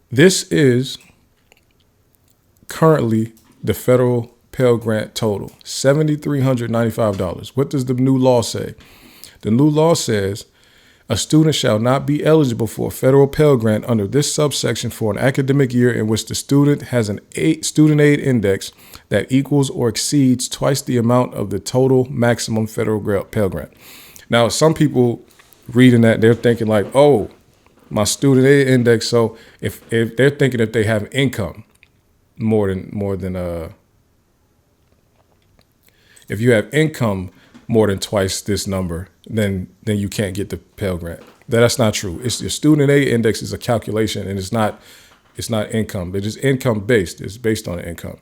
this is currently the federal Pell Grant total, $7,395. What does the new law say? The new law says a student shall not be eligible for a federal Pell Grant under this subsection for an academic year in which the student has an student aid index that equals or exceeds twice the amount of the total maximum federal Pell Grant. Now, some people reading that, they're thinking like, oh, my student aid index. So if they're thinking if they have income more than if you have income more than twice this number, then you can't get the Pell Grant. That's not true. It's your student aid index is a calculation, and it's not income. It is income based. It's based on income.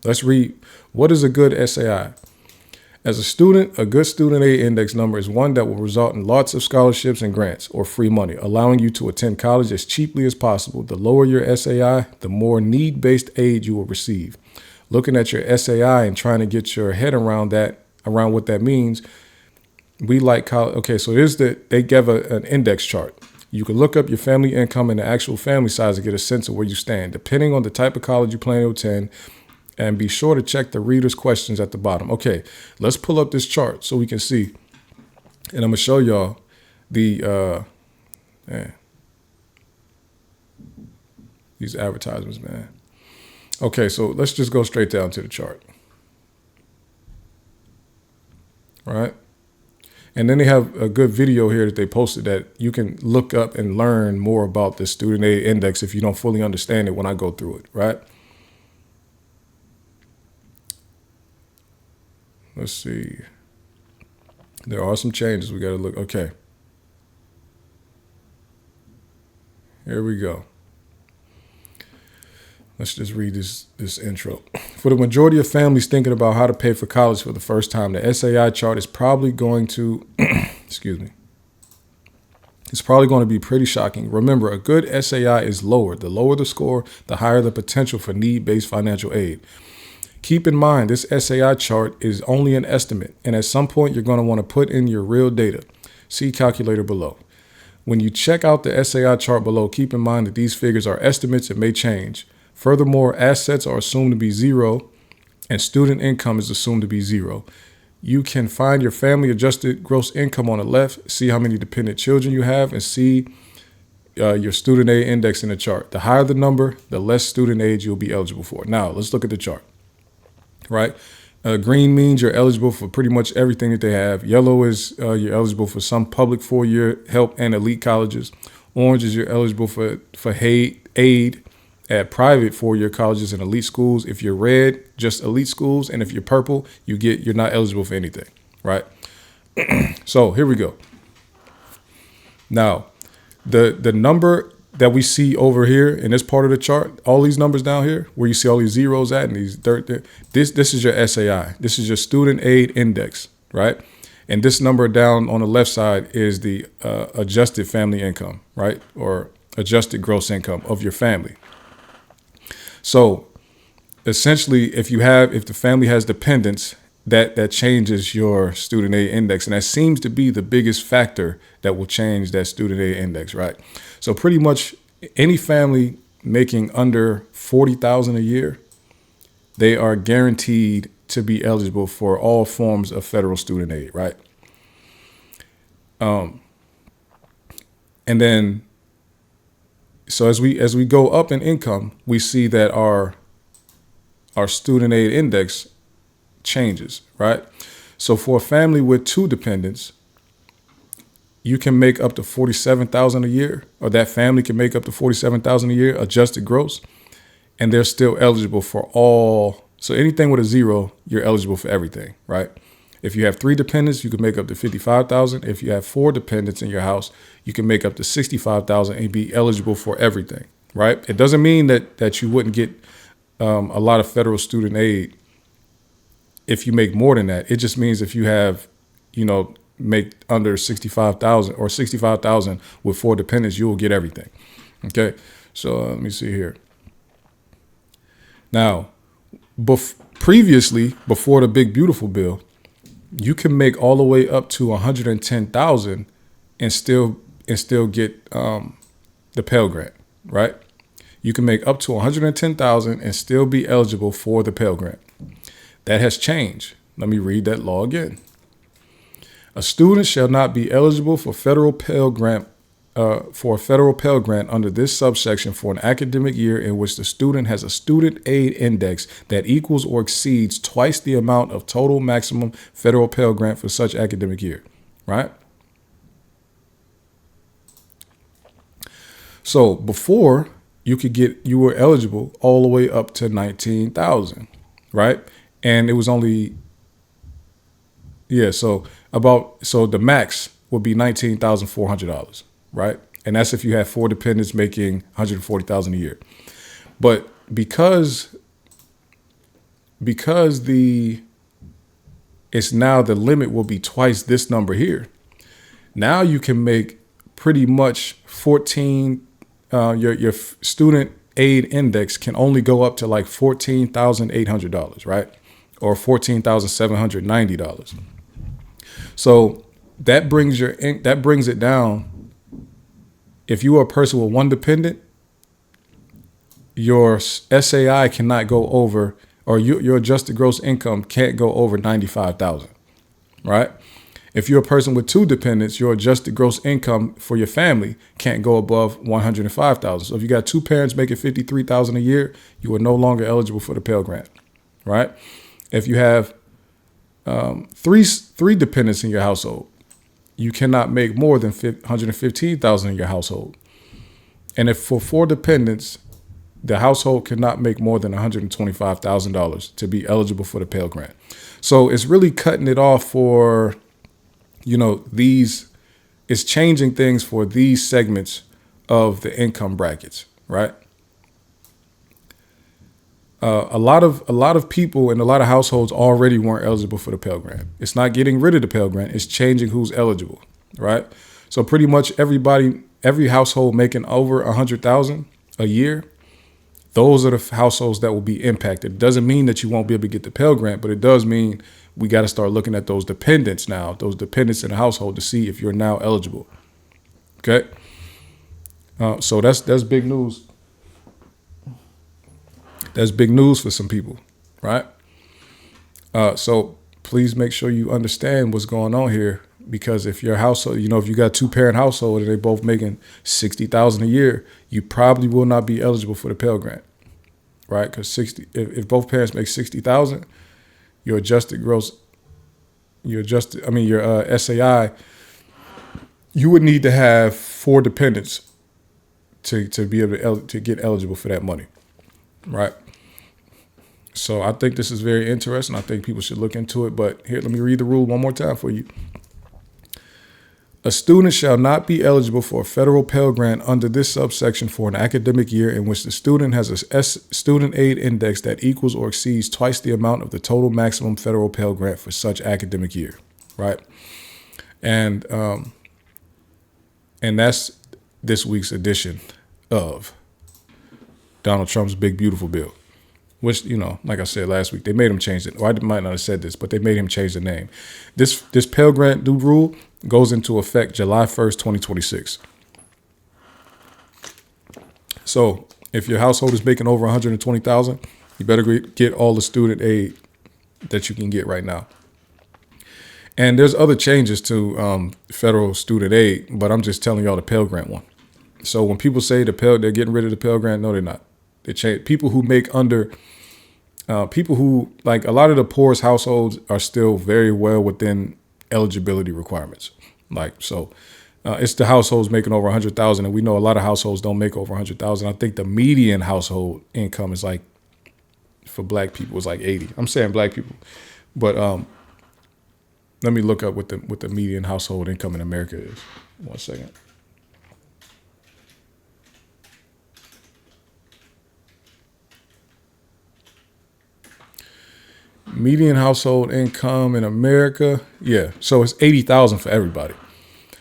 Let's read. What is a good SAI? As a student, a good student aid index number is one that will result in lots of scholarships and grants or free money, allowing you to attend college as cheaply as possible. The lower your SAI, the more need-based aid you will receive. Looking at your SAI and trying to get your head around what that means, we like college. Okay, so they give an index chart. You can look up your family income and the actual family size to get a sense of where you stand, depending on the type of college you plan to attend. And be sure to check the reader's questions at the bottom. Okay, let's pull up this chart so we can see. And I'm going to show y'all the, these advertisements, man. Okay, so let's just go straight down to the chart. All right. And then they have a good video here that they posted that you can look up and learn more about the student aid index if you don't fully understand it when I go through it, right? Let's see. There are some changes we got to look. Okay. Here we go. Let's just read this intro. For the majority of families thinking about how to pay for college for the first time, the SAI chart is probably going to, excuse me, it's probably going to be pretty shocking. Remember, a good SAI is lower. The lower the score, the higher the potential for need-based financial aid. Keep in mind, this SAI chart is only an estimate, and at some point, you're going to want to put in your real data. See calculator below. When you check out the SAI chart below, keep in mind that these figures are estimates and may change. Furthermore, assets are assumed to be zero, and student income is assumed to be zero. You can find your family adjusted gross income on the left, see how many dependent children you have, and see your student aid index in the chart. The higher the number, the less student aid you'll be eligible for. Now, let's look at the chart. Right? Green means you're eligible for pretty much everything that they have. Yellow is you're eligible for some public 4-year help and elite colleges. Orange is you're eligible for aid at private 4-year colleges and elite schools. If you're red, just elite schools. And if you're purple, you're not eligible for anything. Right? So here we go. Now, the number that we see over here in this part of the chart, all these numbers down here, where you see all these zeros at and these this is your SAI. This is your student aid index, right? And this number down on the left side is the adjusted family income, right? Or adjusted gross income of your family. So essentially, if the family has dependents, that changes your student aid index. And that seems to be the biggest factor that will change that student aid index, right? So pretty much any family making under $40,000 a year, they are guaranteed to be eligible for all forms of federal student aid, right? And then, so as we go up in income, we see that our student aid index changes, right? So for a family with 2 dependents, you can make up to $47,000 a year, or that family can make up to $47,000 a year adjusted gross, and they're still eligible for all. So anything with a 0, you're eligible for everything, right? If you have 3 dependents, you can make up to $55,000. If you have 4 dependents in your house, you can make up to $65,000 and be eligible for everything, right? It doesn't mean that you wouldn't get a lot of federal student aid if you make more than that. It just means if you have, make under $65,000 or $65,000 with 4 dependents, you will get everything. Okay. So let me see here. Now, previously, before the Big Beautiful Bill, you can make all the way up to $110,000 and still get the Pell Grant, right? You can make up to $110,000 and still be eligible for the Pell Grant. That has changed. Let me read that law again. A student shall not be eligible for federal Pell Grant under this subsection for an academic year in which the student has a student aid index that equals or exceeds twice the amount of total maximum federal Pell Grant for such academic year, right? So before you were eligible all the way up to $19,000, right? And it was only, so the max would be $19,400, right? And that's if you have 4 dependents making $140,000 a year. But because it's now the limit will be twice this number here. Now you can make pretty much 14. Your student aid index can only go up to like $14,800, right? Or $14,790. So that brings it down. if you are a person with one dependent, your SAI cannot go over, or your adjusted gross income can't go over 95,000, right? If you're a person with two dependents, your adjusted gross income for your family can't go above 105,000. So if you got two parents making 53,000 a year, you are no longer eligible for the Pell Grant, right? If you have three dependents in your household, you cannot make more than 115,000 in your household. And if for four dependents, the household cannot make more than $125,000 to be eligible for the Pell Grant. So it's really cutting it off for, it's changing things for these segments of the income brackets, right? A lot of people and a lot of households already weren't eligible for the Pell Grant. It's not getting rid of the Pell Grant. It's changing who's eligible, right? So pretty much every household making over 100,000 a year, those are the households that will be impacted. It doesn't mean that you won't be able to get the Pell Grant, but it does mean we got to start looking at those dependents now, those dependents in the household to see if you're now eligible. Okay. So that's big news. That's big news for some people, right? So please make sure you understand what's going on here, because if your household, if you got a 2-parent household and they both making 60,000 a year, you probably will not be eligible for the Pell Grant, right? Because if both parents make 60,000, your adjusted gross, your SAI, you would need to have 4 dependents to be able to get eligible for that money, right? So I think this is very interesting. I think people should look into it. But here, let me read the rule one more time for you. A student shall not be eligible for a federal Pell Grant under this subsection for an academic year in which the student has a student aid index that equals or exceeds twice the amount of the total maximum federal Pell Grant for such academic year, right? And that's this week's edition of Donald Trump's Big Beautiful Bill, which, like I said last week, they made him change it. Or I might not have said this, but they made him change the name. This Pell Grant new rule goes into effect July 1st, 2026. So if your household is making over 120,000, you better get all the student aid that you can get right now. And there's other changes to federal student aid, but I'm just telling y'all the Pell Grant one. So when people say they're getting rid of the Pell Grant, no, they're not. They change. People who make under, people who, like, a lot of the poorest households are still very well within eligibility requirements. It's the households making over 100,000, and we know a lot of households don't make over 100,000. I think the median household income is for black people is 80. I'm saying black people, but let me look up what the median household income in America is. 1 second. Median household income in America, so it's 80,000 for everybody.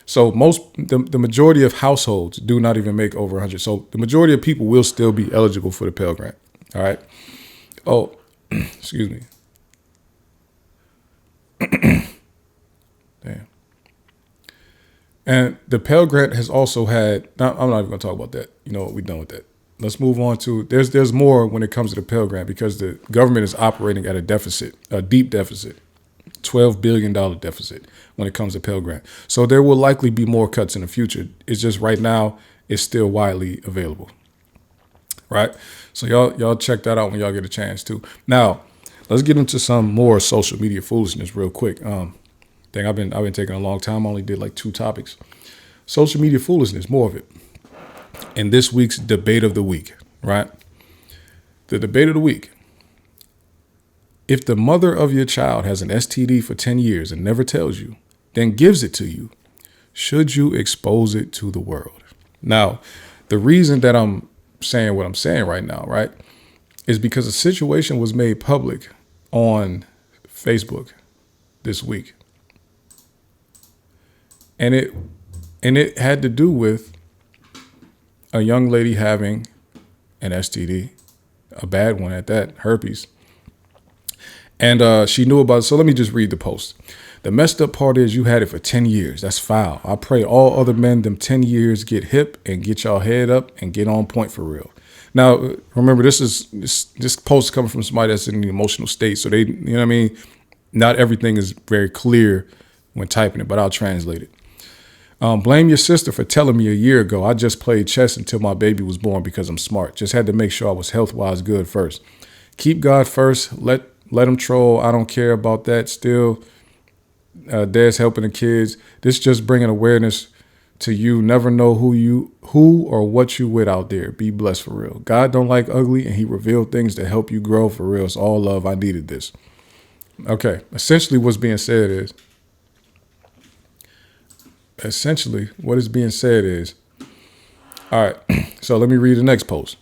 So the majority of households do not even make over 100. So the majority of people will still be eligible for the Pell Grant. All right. Oh, excuse me. Damn. And the Pell Grant has also had. Now, I'm not even going to talk about that. We're done with that. Let's move on to, there's more when it comes to the Pell Grant, because the government is operating at a deficit, a deep deficit, $12 billion deficit when it comes to Pell Grant. So there will likely be more cuts in the future. It's just right now, it's still widely available, right? So y'all check that out when y'all get a chance to. Now, let's get into some more social media foolishness real quick. I've been taking a long time. I only did 2 topics. Social media foolishness, more of it. In this week's debate of the week, right? The debate of the week. If the mother of your child has an STD for 10 years and never tells you, then gives it to you, should you expose it to the world? Now, the reason that I'm saying what I'm saying right now, right, is because a situation was made public on Facebook this week. And it had to do with a young lady having an STD, a bad one at that, herpes. And she knew about it. So let me just read the post. The messed up part is you had it for 10 years. That's foul. I pray all other men them 10 years get hip and get y'all head up and get on point for real. Now, remember, this post coming from somebody that's in an emotional state. So they, you know what I mean? Not everything is very clear when typing it, but I'll translate it. Blame your sister for telling me a year ago I just played chess until my baby was born because I'm smart. Just had to make sure I was health-wise good first. Keep God first. Let him troll. I don't care about that. Still, dad's helping the kids. This just bringing awareness to you. Never know who or what you with out there. Be blessed for real. God don't like ugly, and he revealed things to help you grow for real. It's all love. I needed this. Okay. Essentially, what is being said is, all right, so let me read the next post.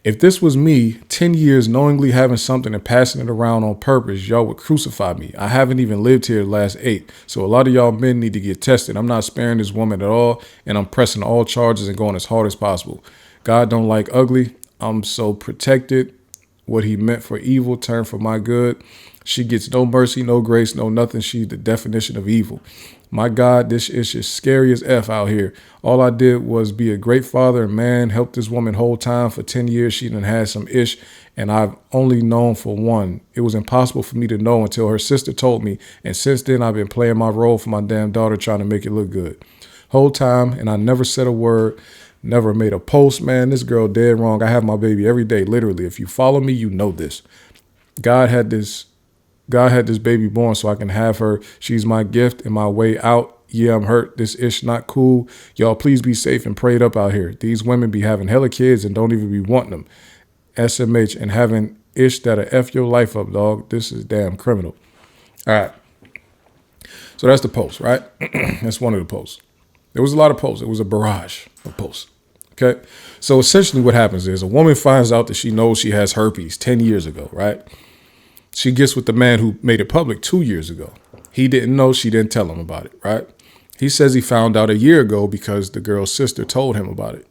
If this was me, 10 years knowingly having something and passing it around on purpose, y'all would crucify me. I haven't even lived here the last 8. So a lot of y'all men need to get tested. I'm not sparing this woman at all, and I'm pressing all charges and going as hard as possible. God don't like ugly. I'm so protected. What he meant for evil turned for my good. She gets no mercy, no grace, no nothing. She's the definition of evil. My God, this ish is scary as F out here. All I did was be a great father and man, helped this woman whole time for 10 years. She done had some ish, and I've only known for one. It was impossible for me to know until her sister told me, and since then I've been playing my role for my damn daughter, trying to make it look good. Whole time, and I never said a word, never made a post. Man, this girl dead wrong. I have my baby every day, literally. If you follow me, you know this. God had this baby born so I can have her. She's my gift and my way out. Yeah, I'm hurt. This ish not cool. Y'all, please be safe and prayed up out here. These women be having hella kids and don't even be wanting them. SMH and having ish that'll F your life up, dog. This is damn criminal. All right. So that's the post, right? That's one of the posts. There was a lot of posts. It was a barrage of posts. Okay. So essentially what happens is a woman finds out that she knows she has herpes 10 years ago, right? She gets with the man who made it public 2 years ago. He didn't know. She didn't tell him about it, right? He says he found out a year ago because the girl's sister told him about it,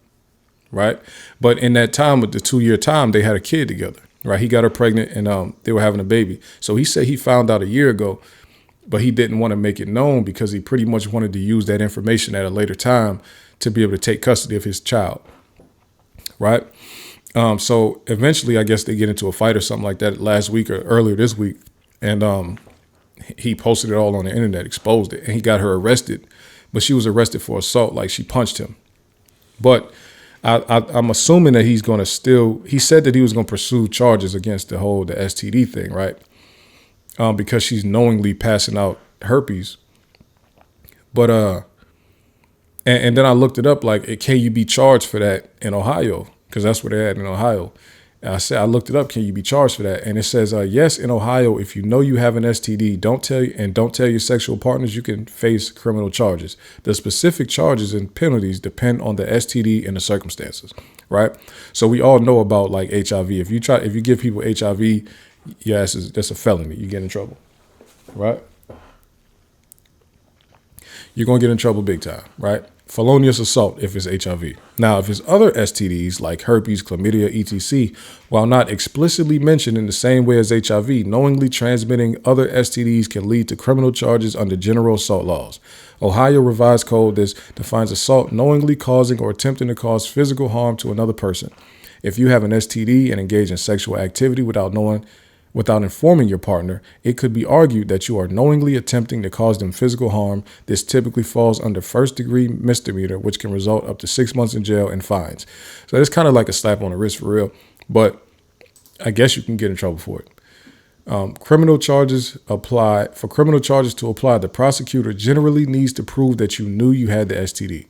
right? But in that time, with the 2-year time, they had a kid together, right? He got her pregnant and they were having a baby. So he said he found out a year ago, but he didn't want to make it known because he pretty much wanted to use that information at a later time to be able to take custody of his child, right? So eventually, I guess they get into a fight or something like that last week or earlier this week. And he posted it all on the internet, exposed it, and he got her arrested. But she was arrested for assault, like she punched him. But I'm assuming that he's going to he said that he was going to pursue charges against the STD thing, right? Because she's knowingly passing out herpes. But, and then I looked it up, like, can you be charged for that in Ohio? Because that's where they're at in Ohio. And I looked it up. Can you be charged for that? And it says, yes, in Ohio, if you know you have an STD, don't tell your sexual partners, you can face criminal charges. The specific charges and penalties depend on the STD and the circumstances, right? So we all know about like HIV. If you give people HIV, yes, that's a felony. You get in trouble, right? You're going to get in trouble big time, right? Felonious assault if it's HIV. Now, if it's other STDs like herpes, chlamydia, etc., while not explicitly mentioned in the same way as HIV, knowingly transmitting other STDs can lead to criminal charges under general assault laws. Ohio Revised Code defines assault knowingly causing or attempting to cause physical harm to another person. If you have an STD and engage in sexual activity without informing your partner, it could be argued that you are knowingly attempting to cause them physical harm. This typically falls under first-degree misdemeanor, which can result up to 6 months in jail and fines. So it's kind of like a slap on the wrist for real, but I guess you can get in trouble for it. Criminal charges to apply, the prosecutor generally needs to prove that you knew you had the STD.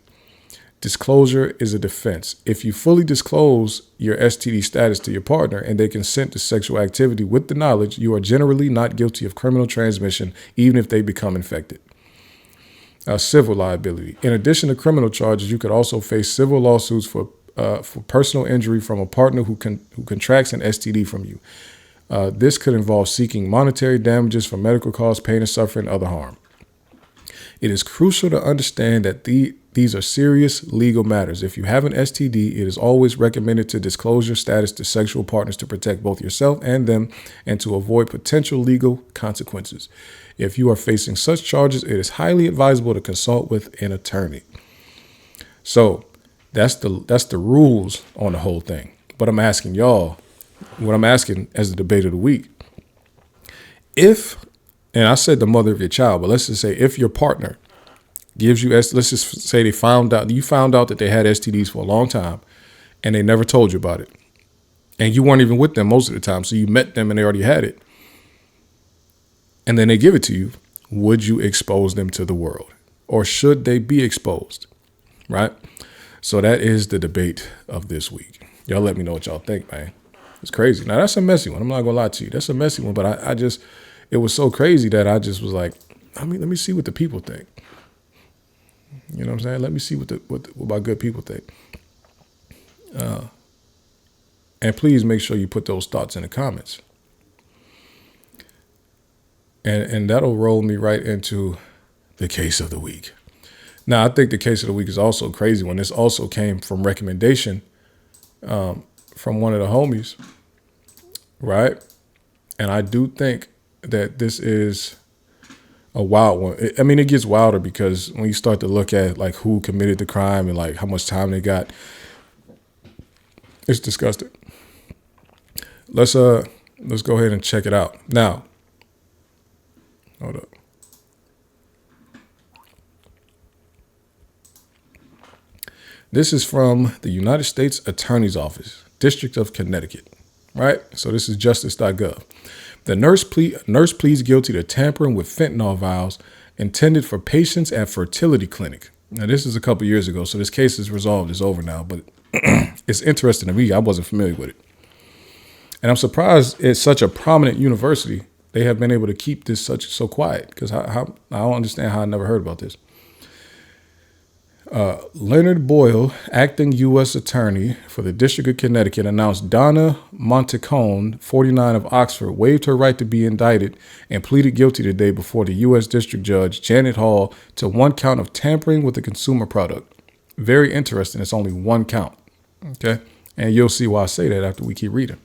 Disclosure is a defense. If you fully disclose your STD status to your partner and they consent to sexual activity with the knowledge, you are generally not guilty of criminal transmission, even if they become infected. Civil liability. In addition to criminal charges, you could also face civil lawsuits for personal injury from a partner who contracts an STD from you. This could involve seeking monetary damages for medical costs, pain and suffering, and other harm. It is crucial to understand that These are serious legal matters. If you have an STD, it is always recommended to disclose your status to sexual partners to protect both yourself and them and to avoid potential legal consequences. If you are facing such charges, it is highly advisable to consult with an attorney. So that's the rules on the whole thing. But I'm asking y'all, what I'm asking as the debate of the week, if, and I said the mother of your child, but let's just say if your partner gives you, let's just say you found out that they had STDs for a long time and they never told you about it. And you weren't even with them most of the time. So you met them and they already had it. And then they give it to you. Would you expose them to the world? Or should they be exposed? Right? So that is the debate of this week. Y'all let me know what y'all think, man. It's crazy. Now, that's a messy one. I'm not going to lie to you. That's a messy one. But I just, it was so crazy that I just was like, let me see what the people think. You know what I'm saying? Let me see what my good people think. And please make sure you put those thoughts in the comments. And that'll roll me right into the case of the week. Now, I think the case of the week is also a crazy one. This also came from recommendation from one of the homies, right? And I do think that this is a wild one. I mean, it gets wilder because when you start to look at like who committed the crime and like how much time they got, it's disgusting. Let's go ahead and check it out. Now, hold up. This is from the United States Attorney's Office, District of Connecticut, right? So this is justice.gov. The nurse pleads guilty to tampering with fentanyl vials intended for patients at fertility clinic. Now, this is a couple years ago, so this case is resolved. It's over now, but it's interesting to me. I wasn't familiar with it. And I'm surprised it's such a prominent university. They have been able to keep this so quiet because I don't understand how I never heard about this. Leonard Boyle, acting U.S. Attorney for the District of Connecticut, announced Donna Montecone, 49 of Oxford, waived her right to be indicted and pleaded guilty today before the U.S. District Judge Janet Hall to one count of tampering with a consumer product. Very interesting. It's only one count. Okay. And you'll see why I say that after we keep reading.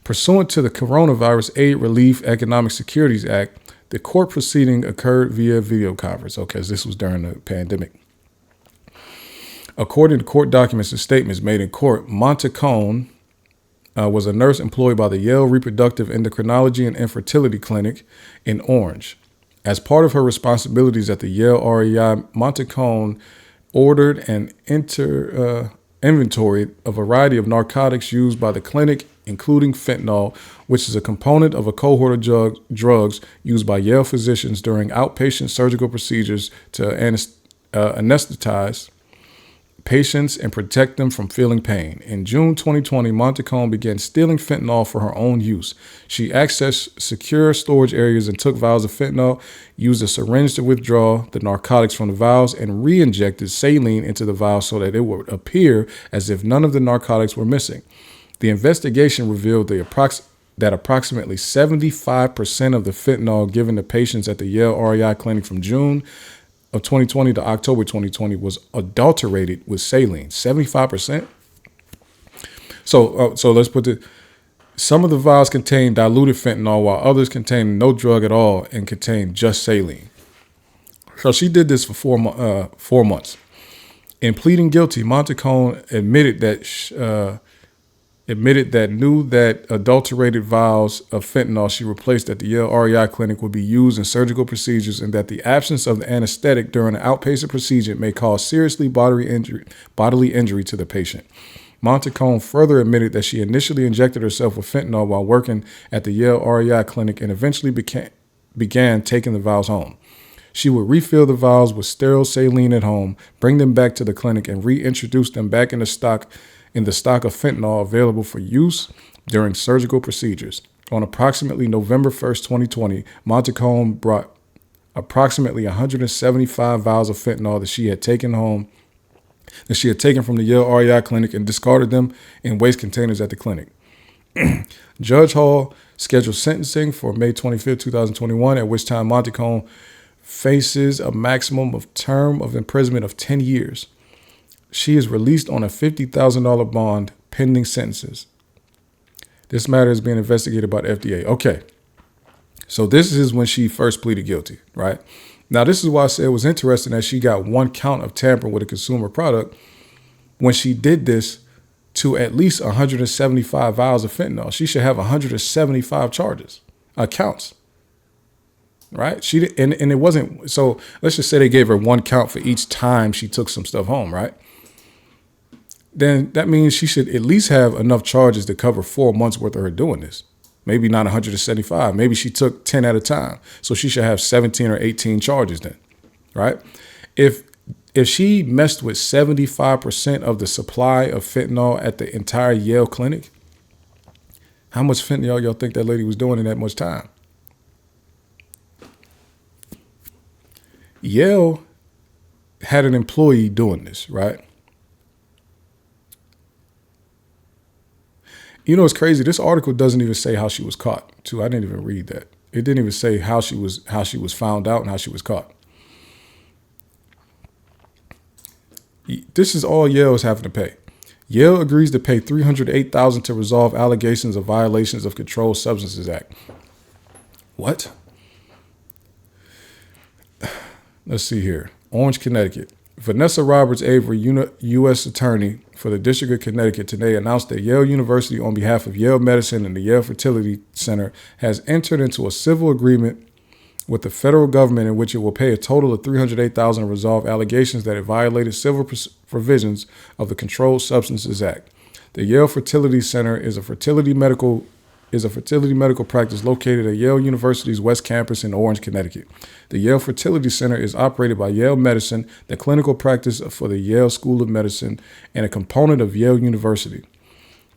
Pursuant to the Coronavirus Aid Relief Economic Securities Act, the court proceeding occurred via video conference. Okay, so this was during the pandemic. According to court documents and statements made in court, Montecone was a nurse employed by the Yale Reproductive Endocrinology and Infertility Clinic in Orange. As part of her responsibilities at the Yale REI, Montecone ordered and inventoried a variety of narcotics used by the clinic, including fentanyl, which is a component of a cohort of drugs used by Yale physicians during outpatient surgical procedures to anesthetize patients and protect them from feeling pain. In June 2020, Montecone began stealing fentanyl for her own use. She accessed secure storage areas and took vials of fentanyl, used a syringe to withdraw the narcotics from the vials, and re-injected saline into the vials so that it would appear as if none of the narcotics were missing. The investigation revealed that approximately 75% of the fentanyl given to patients at the Yale REI clinic from June of 2020 to October 2020 was adulterated with saline. 75%. So let's put it. Some of the vials contain diluted fentanyl, while others contain no drug at all and contain just saline. So she did this for 4 months. In pleading guilty, Montecone admitted that adulterated vials of fentanyl she replaced at the Yale REI clinic would be used in surgical procedures, and that the absence of the anesthetic during an outpatient procedure may cause seriously bodily injury to the patient. Montecone further admitted that she initially injected herself with fentanyl while working at the Yale REI clinic and eventually began taking the vials home. She would refill the vials with sterile saline at home, bring them back to the clinic, and reintroduce them back in the stock of fentanyl available for use during surgical procedures. On approximately November 1st, 2020, Montecone brought approximately 175 vials of fentanyl that she had taken from the Yale REI clinic and discarded them in waste containers at the clinic. Judge Hall scheduled sentencing for May 25th, 2021, at which time Montecone faces a maximum of term of imprisonment of 10 years. She is released on a $50,000 bond pending sentences. This matter is being investigated by the FDA. Okay. So this is when she first pleaded guilty, right? Now, this is why I said it was interesting that she got one count of tampering with a consumer product when she did this to at least 175 vials of fentanyl. She should have 175 charges, counts, right? And it wasn't, so let's just say they gave her one count for each time she took some stuff home, right? Then that means she should at least have enough charges to cover 4 months worth of her doing this. Maybe not 175. Maybe she took 10 at a time. So she should have 17 or 18 charges then, right? If she messed with 75% of the supply of fentanyl at the entire Yale clinic, how much fentanyl y'all think that lady was doing in that much time? Yale had an employee doing this, right? You know, it's crazy. This article doesn't even say how she was caught, too. I didn't even read that. It didn't even say how she was found out and how she was caught. This is all Yale is having to pay. Yale agrees to pay $308,000 to resolve allegations of violations of Controlled Substances Act. What? Let's see here. Orange, Connecticut. Vanessa Roberts Avery, U.S. Attorney for the District of Connecticut, today announced that Yale University, on behalf of Yale Medicine and the Yale Fertility Center, has entered into a civil agreement with the federal government in which it will pay a total of $308,000 to resolve allegations that it violated civil provisions of the Controlled Substances Act. The Yale Fertility Center is a fertility medical practice located at Yale University's West Campus in Orange, Connecticut. The Yale Fertility Center is operated by Yale Medicine, the clinical practice for the Yale School of Medicine, and a component of Yale University.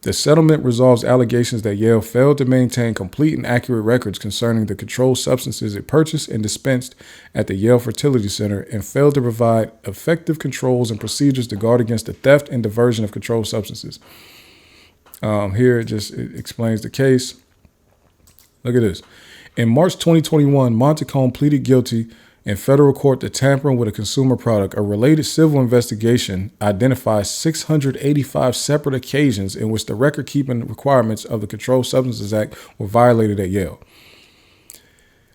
The settlement resolves allegations that Yale failed to maintain complete and accurate records concerning the controlled substances it purchased and dispensed at the Yale Fertility Center and failed to provide effective controls and procedures to guard against the theft and diversion of controlled substances. Here it explains the case. Look at this. In March 2021, Montecalm pleaded guilty in federal court to tampering with a consumer product. A related civil investigation identifies 685 separate occasions in which the record-keeping requirements of the Controlled Substances Act were violated at Yale.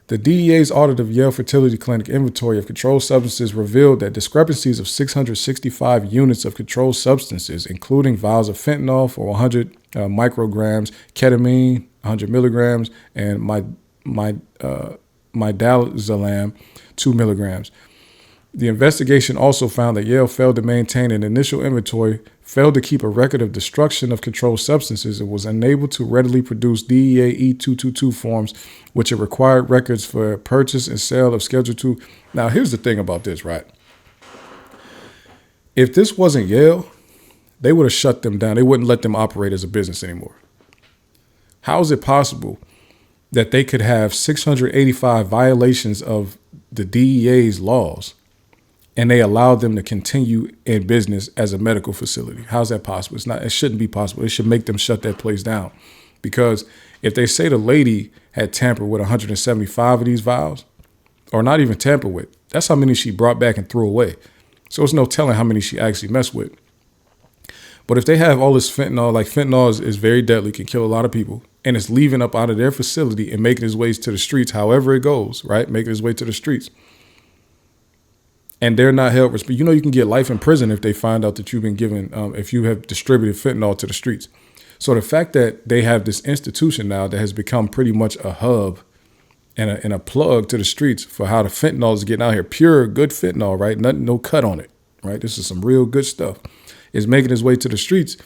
The DEA's audit of Yale Fertility Clinic inventory of controlled substances revealed that discrepancies of 665 units of controlled substances, including vials of fentanyl for 100 micrograms, ketamine, 100 milligrams, and midazolam, 2 milligrams. The investigation also found that Yale failed to maintain an initial inventory, failed to keep a record of destruction of controlled substances, and was unable to readily produce DEA E222 forms, which are required records for purchase and sale of Schedule II. Now, here's the thing about this, right? If this wasn't Yale, they would have shut them down. They wouldn't let them operate as a business anymore. How is it possible that they could have 685 violations of the DEA's laws and they allowed them to continue in business as a medical facility? How's that possible? It shouldn't be possible. It should make them shut that place down. Because if they say the lady had tampered with 175 of these vials, or not even tampered with, that's how many she brought back and threw away. So it's no telling how many she actually messed with. But if they have all this fentanyl, like fentanyl is very deadly, can kill a lot of people, and it's leaving up out of their facility and making its ways to the streets, however it goes, right? Making its way to the streets. And they're not held responsible. You know, you can get life in prison if they find out that you've been given, if you have distributed fentanyl to the streets. So the fact that they have this institution now that has become pretty much a hub and a plug to the streets for how the fentanyl is getting out here, pure good fentanyl, right? Nothing, no cut on it, right? This is some real good stuff. Is making its way to the streets,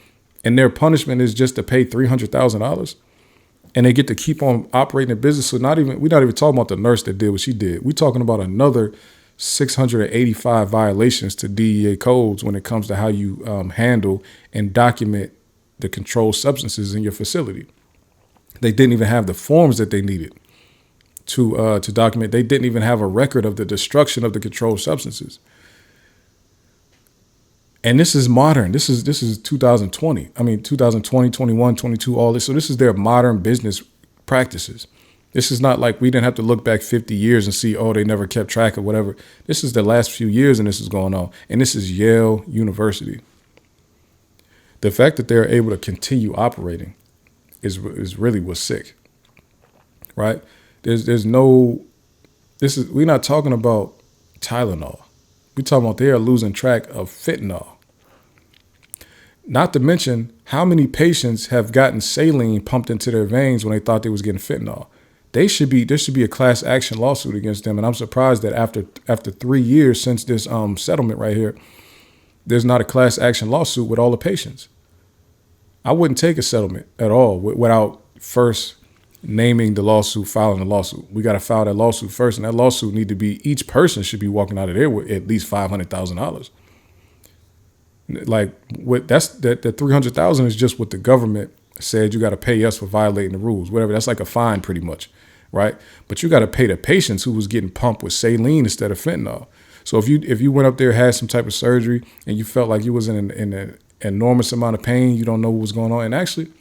and their punishment is just to pay $300,000, and they get to keep on operating the business. So we're not even talking about the nurse that did what she did. We're talking about another 685 violations to DEA codes when it comes to how you handle and document the controlled substances in your facility. They didn't even have the forms that they needed to document. They didn't even have a record of the destruction of the controlled substances. And this is modern. This is 2020. I mean, 2020, 21, 22, all this. So this is their modern business practices. This is not like we didn't have to look back 50 years and see, oh, they never kept track of whatever. This is the last few years and this is going on. And this is Yale University. The fact that they're able to continue operating is really what's sick, right? We're not talking about Tylenol. We're talking about they are losing track of fentanyl. Not to mention how many patients have gotten saline pumped into their veins when they thought they was getting fentanyl. There should be a class action lawsuit against them. And I'm surprised that after 3 years since this settlement right here, there's not a class action lawsuit with all the patients. I wouldn't take a settlement at all without first naming the lawsuit, filing the lawsuit. We got to file that lawsuit first. And that lawsuit need to be, each person should be walking out of there with at least $500,000. Like the 300,000 is just what the government said you got to pay us for violating the rules, whatever. That's like a fine pretty much, right? But you got to pay the patients who was getting pumped with saline instead of fentanyl. So if you went up there, had some type of surgery and you felt like you was in an enormous amount of pain, you don't know what was going on. And actually,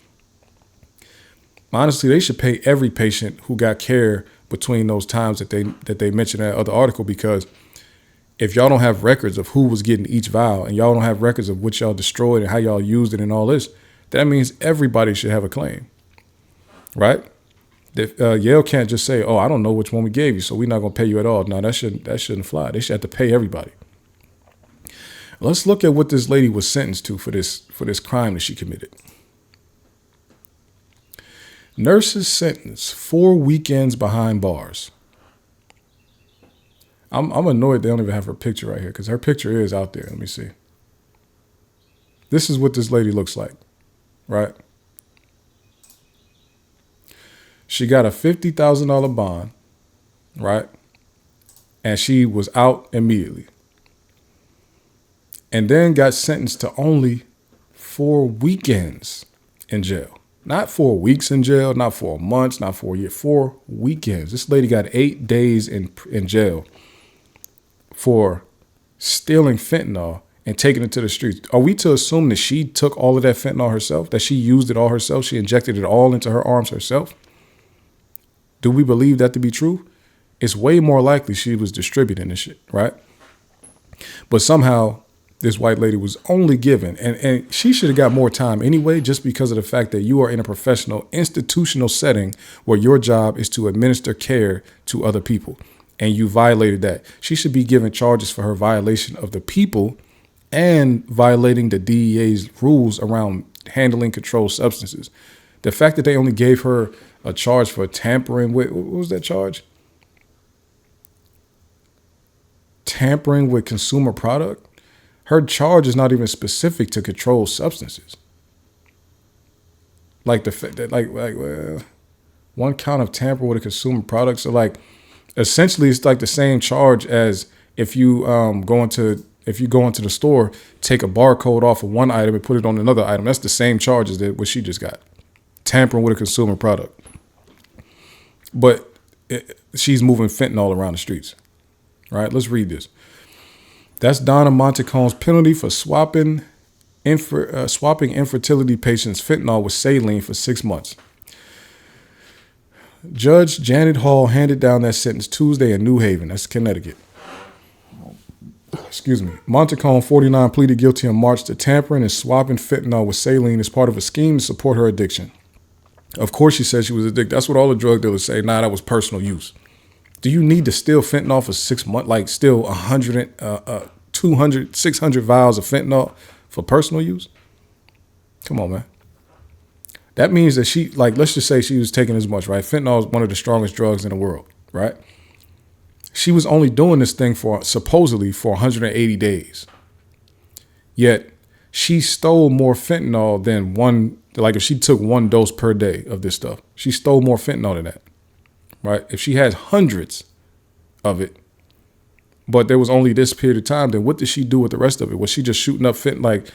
honestly, they should pay every patient who got care between those times that they mentioned in that other article, because if y'all don't have records of who was getting each vial and y'all don't have records of what y'all destroyed and how y'all used it and all this, that means everybody should have a claim, right? Yale can't just say, oh, I don't know which one we gave you, so we're not going to pay you at all. No, that shouldn't fly. They should have to pay everybody. Let's look at what this lady was sentenced to for this crime that she committed. Nurses sentenced 4 weekends behind bars. I'm annoyed they don't even have her picture right here, because her picture is out there. Let me see. This is what this lady looks like, right? She got a $50,000 bond, right? And she was out immediately. And then got sentenced to only 4 weekends in jail. Not 4 weeks in jail, not 4 months, not 4 years, 4 weekends. This lady got 8 days in jail for stealing fentanyl and taking it to the streets. Are we to assume that she took all of that fentanyl herself, that she used it all herself, she injected it all into her arms herself? Do we believe that to be true? It's way more likely she was distributing this shit, right? But somehow this white lady was only given, and she should have got more time anyway, just because of the fact that you are in a professional institutional setting where your job is to administer care to other people, and you violated that. She should be given charges for her violation of the people and violating the DEA's rules around handling controlled substances. The fact that they only gave her a charge for tampering with, what was that charge? Tampering with consumer product. Her charge is not even specific to controlled substances. Like the fact that one count of tampering with a consumer product. So like, essentially, it's like the same charge as if you go into the store, take a barcode off of one item and put it on another item. That's the same charge as what she just got. Tampering with a consumer product. But she's moving fentanyl around the streets. All right, let's read this. That's Donna Montecone's penalty for swapping infertility patients' fentanyl with saline for 6 months. Judge Janet Hall handed down that sentence Tuesday in New Haven, that's Connecticut. Excuse me. Montecone, 49, pleaded guilty in March to tampering and swapping fentanyl with saline as part of a scheme to support her addiction. Of course, she said she was addicted. That's what all the drug dealers say. Nah, that was personal use. Do you need to steal fentanyl for 6 months? Like steal 100, 200, 600 vials of fentanyl for personal use? Come on, man. That means that she, let's just say she was taking as much, right? Fentanyl is one of the strongest drugs in the world, right? She was only doing this thing supposedly for 180 days. Yet she stole more fentanyl than if she took 1 dose per day of this stuff, she stole more fentanyl than that, right? If she has hundreds of it, but there was only this period of time, then what did she do with the rest of it? Was she just shooting up fentanyl?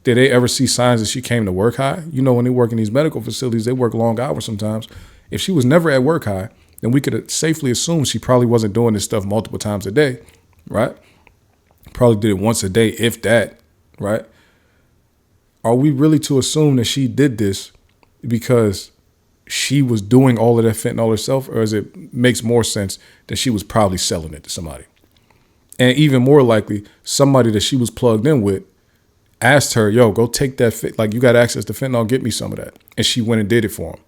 Did they ever see signs that she came to work high? You know, when they work in these medical facilities, they work long hours sometimes. If she was never at work high, then we could safely assume she probably wasn't doing this stuff multiple times a day, right? Probably did it once a day, if that, right? Are we really to assume that she did this because she was doing all of that fentanyl herself, or is it makes more sense that she was probably selling it to somebody? And even more likely, somebody that she was plugged in with asked her, yo, go take that, like, you got access to fentanyl, get me some of that. And she went and did it for him.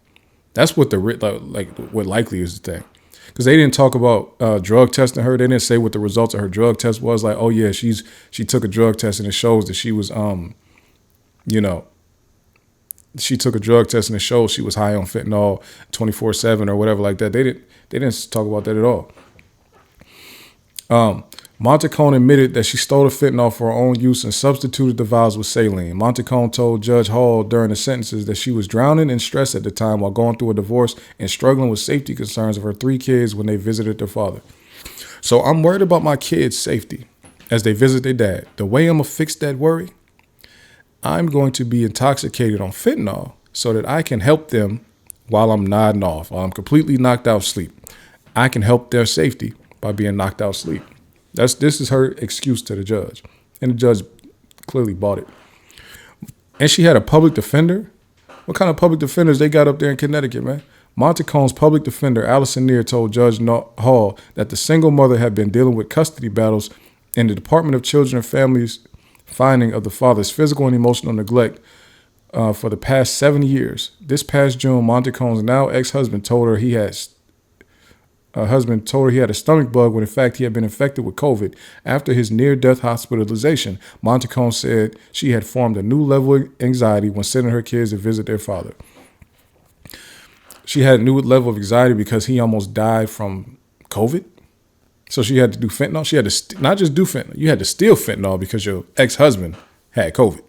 That's what what likely is the thing. Because they didn't talk about drug testing her. They didn't say what the results of her drug test was. Like, oh yeah, she took a drug test and it shows that she was, she took a drug test and it shows she was high on fentanyl 24/7 or whatever like that. They didn't talk about that at all. Montecone admitted that she stole the fentanyl for her own use and substituted the vials with saline. Montecone told Judge Hall during the sentences that she was drowning in stress at the time while going through a divorce and struggling with safety concerns of her 3 kids when they visited their father. So I'm worried about my kids' safety as they visit their dad. The way I'm going to fix that worry, I'm going to be intoxicated on fentanyl so that I can help them while I'm nodding off, while I'm completely knocked out asleep. I can help their safety by being knocked out asleep. This is her excuse to the judge. And the judge clearly bought it. And she had a public defender. What kind of public defenders they got up there in Connecticut, man? Montecone's public defender, Allison Neer, told Judge Hall that the single mother had been dealing with custody battles in the Department of Children and Families finding of the father's physical and emotional neglect for the past 7 years. This past June, Montecone's now ex-husband told her he had a stomach bug when in fact he had been infected with COVID. After his near-death hospitalization, Montecone said she had formed a new level of anxiety when sending her kids to visit their father. She had a new level of anxiety because he almost died from COVID. So she had to do fentanyl. She had to not just do fentanyl. You had to steal fentanyl because your ex-husband had COVID.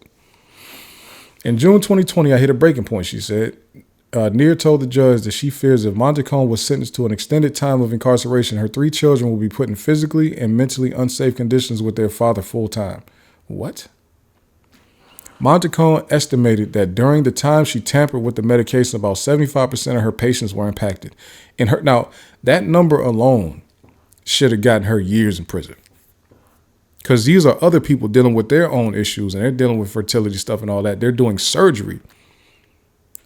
In June 2020, I hit a breaking point, she said. Neer told the judge that she fears if Montecone was sentenced to an extended time of incarceration, her 3 children will be put in physically and mentally unsafe conditions with their father full time. What? Montecone estimated that during the time she tampered with the medication, about 75% of her patients were impacted. Now, that number alone should have gotten her years in prison. Because these are other people dealing with their own issues and they're dealing with fertility stuff and all that. They're doing surgery.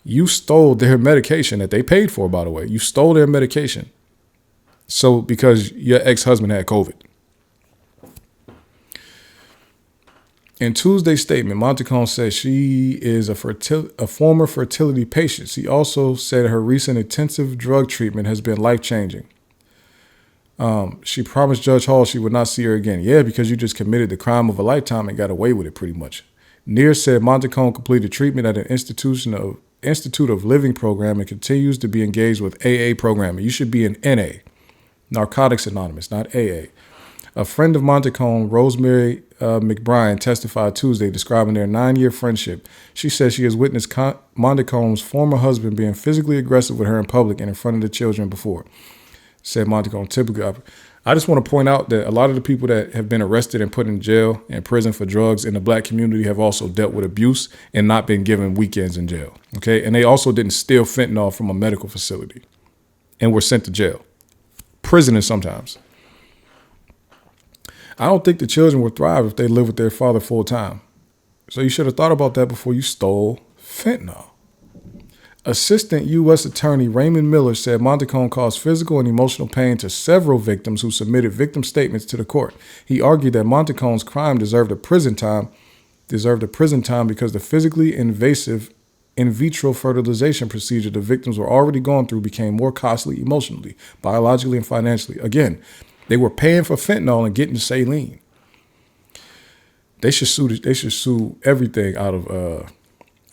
You stole their medication that they paid for, by the way. You stole their medication. So because your ex-husband had COVID. In Tuesday's statement, Montecone said she is a former fertility patient. She also said her recent intensive drug treatment has been life-changing. She promised Judge Hall she would not see her again. Yeah, because you just committed the crime of a lifetime and got away with it pretty much. Neer said Montecone completed treatment at an Institute of Living program and continues to be engaged with AA programming. You should be an NA, Narcotics Anonymous, not AA. A friend of Montecone, Rosemary McBride, testified Tuesday describing their 9-year friendship. She says she has witnessed Montecone's former husband being physically aggressive with her in public and in front of the children before. Said Montecone, typically. I just want to point out that a lot of the people that have been arrested and put in jail and prison for drugs in the black community have also dealt with abuse and not been given weekends in jail. Okay. And they also didn't steal fentanyl from a medical facility and were sent to jail. Prison sometimes. I don't think the children would thrive if they live with their father full time. So you should have thought about that before you stole fentanyl. Assistant U.S. Attorney Raymond Miller said Montecone caused physical and emotional pain to several victims who submitted victim statements to the court. He argued that Montecone's crime deserved a prison time because the physically invasive in vitro fertilization procedure the victims were already going through became more costly emotionally, biologically, and financially. Again, they were paying for fentanyl and getting saline. They should sue everything out of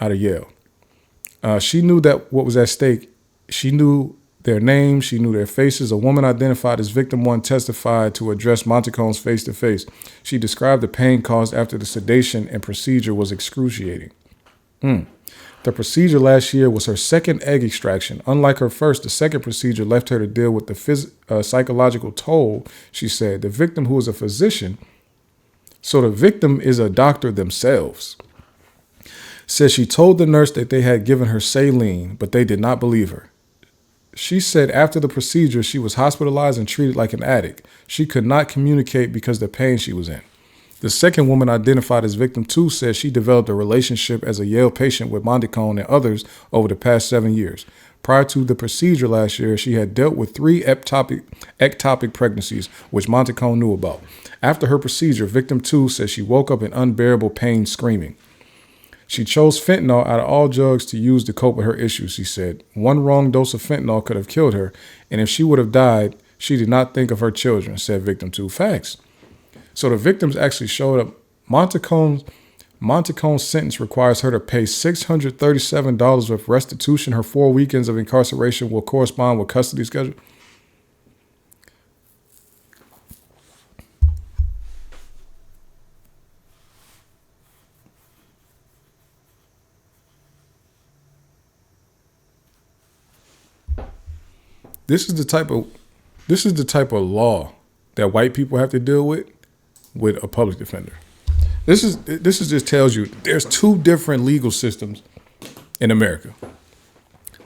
Yale. She knew that what was at stake. She knew their names. She knew their faces. A woman identified as victim 1 testified to address Montecone's face-to-face. She described the pain caused after the sedation and procedure was excruciating. The procedure last year was her second egg extraction. Unlike her first, the second procedure left her to deal with the psychological toll, she said. The victim, who is a physician, so the victim is a doctor themselves, said she told the nurse that they had given her saline, but they did not believe her. She said after the procedure, she was hospitalized and treated like an addict. She could not communicate because of the pain she was in. The second woman, identified as victim 2, said she developed a relationship as a Yale patient with Montecone and others over the past 7 years. Prior to the procedure last year, she had dealt with 3 ectopic pregnancies, which Montecone knew about. After her procedure, victim 2 says she woke up in unbearable pain, screaming. She chose fentanyl out of all drugs to use to cope with her issues, she said. One wrong dose of fentanyl could have killed her, and if she would have died, she did not think of her children, said victim 2. Facts. So the victims actually showed up. Montecone's sentence requires her to pay $637 with restitution. Her 4 weekends of incarceration will correspond with custody schedule. This is the type of law that white people have to deal with a public defender. This just tells you there's 2 different legal systems in America.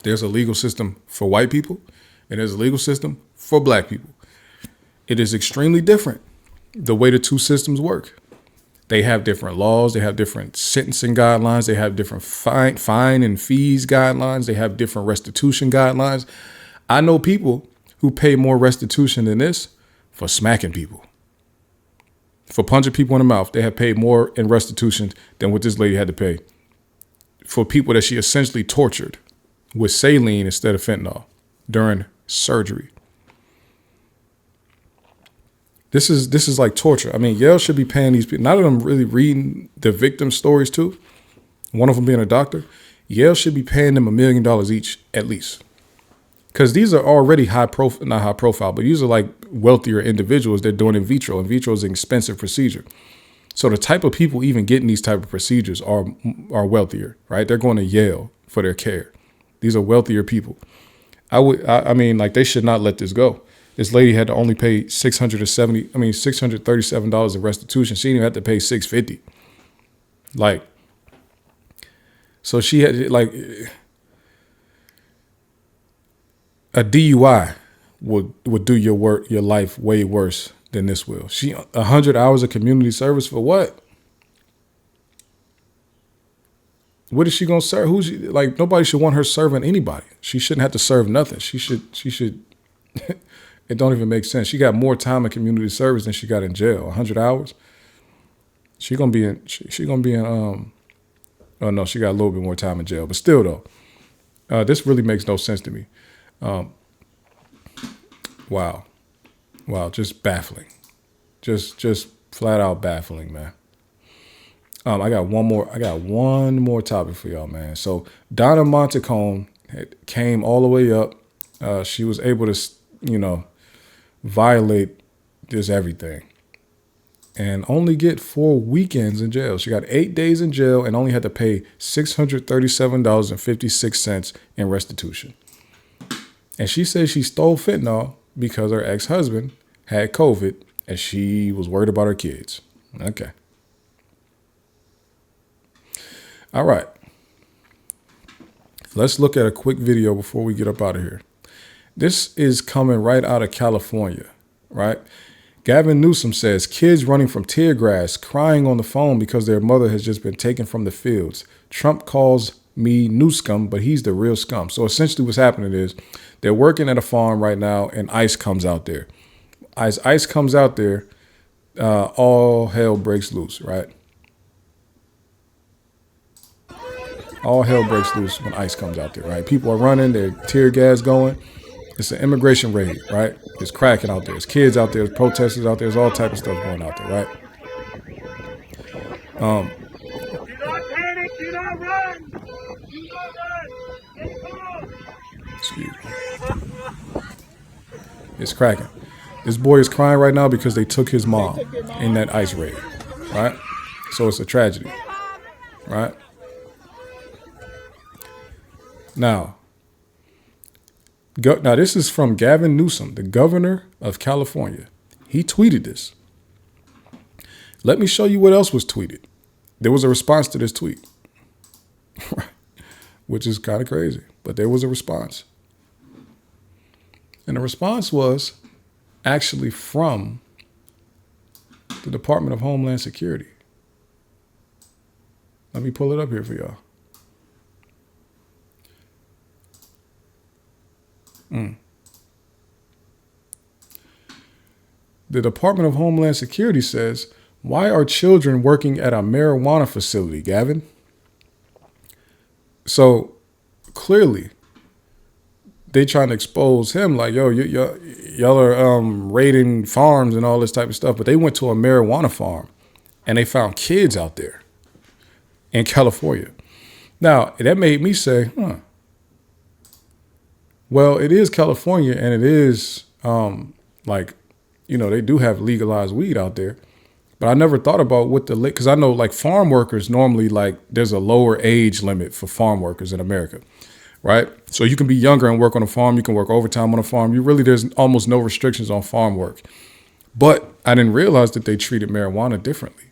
There's a legal system for white people, and there's a legal system for black people. It is extremely different the way the 2 systems work. They have different laws. They have different sentencing guidelines. They have different fine and fees guidelines. They have different restitution guidelines. I know people who pay more restitution than this for smacking people. For punching people in the mouth, they have paid more in restitution than what this lady had to pay. For people that she essentially tortured with saline instead of fentanyl during surgery. This is like torture. I mean, Yale should be paying these people. Now that I'm really reading the victim stories too, one of them being a doctor, Yale should be paying them $1 million each at least. Because these are already not high profile, but these are like wealthier individuals. They're doing in vitro. In vitro is an expensive procedure. So the type of people even getting these type of procedures are wealthier, right? They're going to Yale for their care. These are wealthier people. I mean, like, they should not let this go. This lady had to only pay $637 in restitution. She didn't even have to pay $650. Like, so she had, like, a DUI would do your life way worse than this will. 100 hours of community service for what? What is she gonna serve? Like, nobody should want her serving anybody. She shouldn't have to serve nothing. She should. It don't even make sense. She got more time in community service than she got in jail. 100 hours. She gonna be in. Oh no, she got a little bit more time in jail, but still though, this really makes no sense to me. Wow, just baffling, just flat out baffling, man. I got one more topic for y'all, man. So Donna Montecone came all the way up. She was able to, violate just everything and only get 4 weekends in jail. She got 8 days in jail and only had to pay $637.56 in restitution. And she said she stole fentanyl because her ex-husband had COVID and she was worried about her kids. Okay. All right. Let's look at a quick video before we get up out of here. This is coming right out of California, right? Gavin Newsom says kids running from tear gas, crying on the phone because their mother has just been taken from the fields. Trump calls me new scum, but he's the real scum. So essentially what's happening is they're working at a farm right now and ICE comes out there. As ICE comes out there, all hell breaks loose, right? All hell breaks loose when ICE comes out there, right? People are running, there's tear gas going. It's an immigration raid, right? It's cracking out there. There's kids out there, there's protesters out there, there's all type of stuff going out there, right? Do not panic, do not run. Do not run. Excuse me. It's cracking. This boy is crying right now because they took his mom in that ICE raid, right? So it's a tragedy, right? Now, this is from Gavin Newsom, the governor of California. He tweeted this. Let me show you what else was tweeted. There was a response to this tweet, which is kind of crazy, but there was a response. And the response was actually from the Department of Homeland Security. Let me pull it up here for y'all. The Department of Homeland Security says, why are children working at a marijuana facility, Gavin? So clearly, they trying to expose him like, yo, y'all are raiding farms and all this type of stuff. But they went to a marijuana farm and they found kids out there in California. Now, that made me say, well, it is California and it is they do have legalized weed out there. But I never thought about what because I know like farm workers normally like there's a lower age limit for farm workers in America, right? So you can be younger and work on a farm. You can work overtime on a farm. There's almost no restrictions on farm work. But I didn't realize that they treated marijuana differently,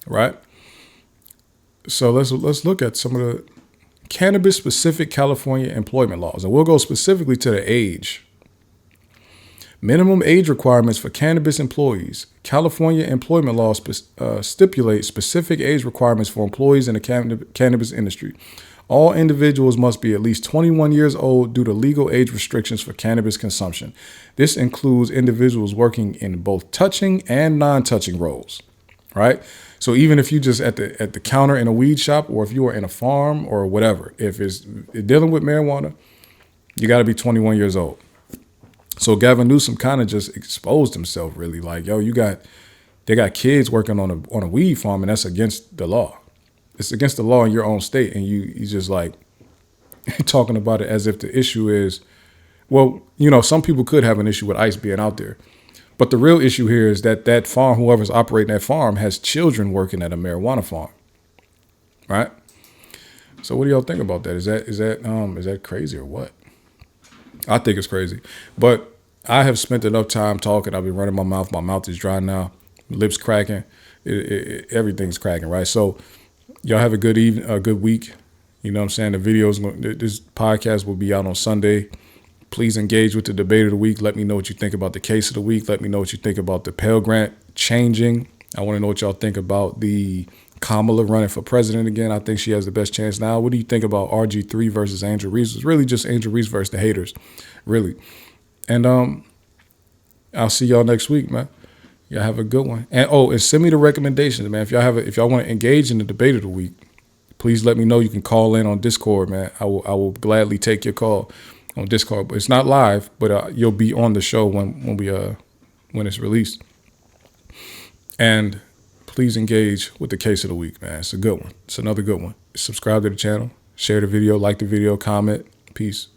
right? So let's look at some of the cannabis-specific California employment laws. And we'll go specifically to the age. Minimum age requirements for cannabis employees. California employment laws stipulate specific age requirements for employees in the cannabis industry. All individuals must be at least 21 years old due to legal age restrictions for cannabis consumption. This includes individuals working in both touching and non-touching roles, right? So even if you just at the counter in a weed shop, or if you are in a farm or whatever, if it's dealing with marijuana, you got to be 21 years old. So Gavin Newsom kind of just exposed himself, really, like, yo, they got kids working on a weed farm, and that's against the law. It's against the law in your own state, and you just like talking about it as if the issue is, well, some people could have an issue with ICE being out there, but the real issue here is that farm, whoever's operating that farm, has children working at a marijuana farm, right? So what do y'all think about that? Is that crazy or what? I think it's crazy, but I have spent enough time talking. I've been running my mouth. My mouth is dry now. Lips cracking. Everything's cracking, right? So y'all have a good evening, a good week. You know what I'm saying? This podcast will be out on Sunday. Please engage with the debate of the week. Let me know what you think about the case of the week. Let me know what you think about the Pell Grant changing. I want to know what y'all think about the Kamala running for president again. I think she has the best chance now. What do you think about RG3 versus Angel Reese? It's really just Angel Reese versus the haters, really. And I'll see y'all next week, man. Y'all have a good one. And send me the recommendations, man. If y'all want to engage in the debate of the week, please let me know. You can call in on Discord, man. I will gladly take your call on Discord. But it's not live, but you'll be on the show when it's released. And please engage with the case of the week, man. It's a good one. It's another good one. Subscribe to the channel, share the video, like the video, comment. Peace.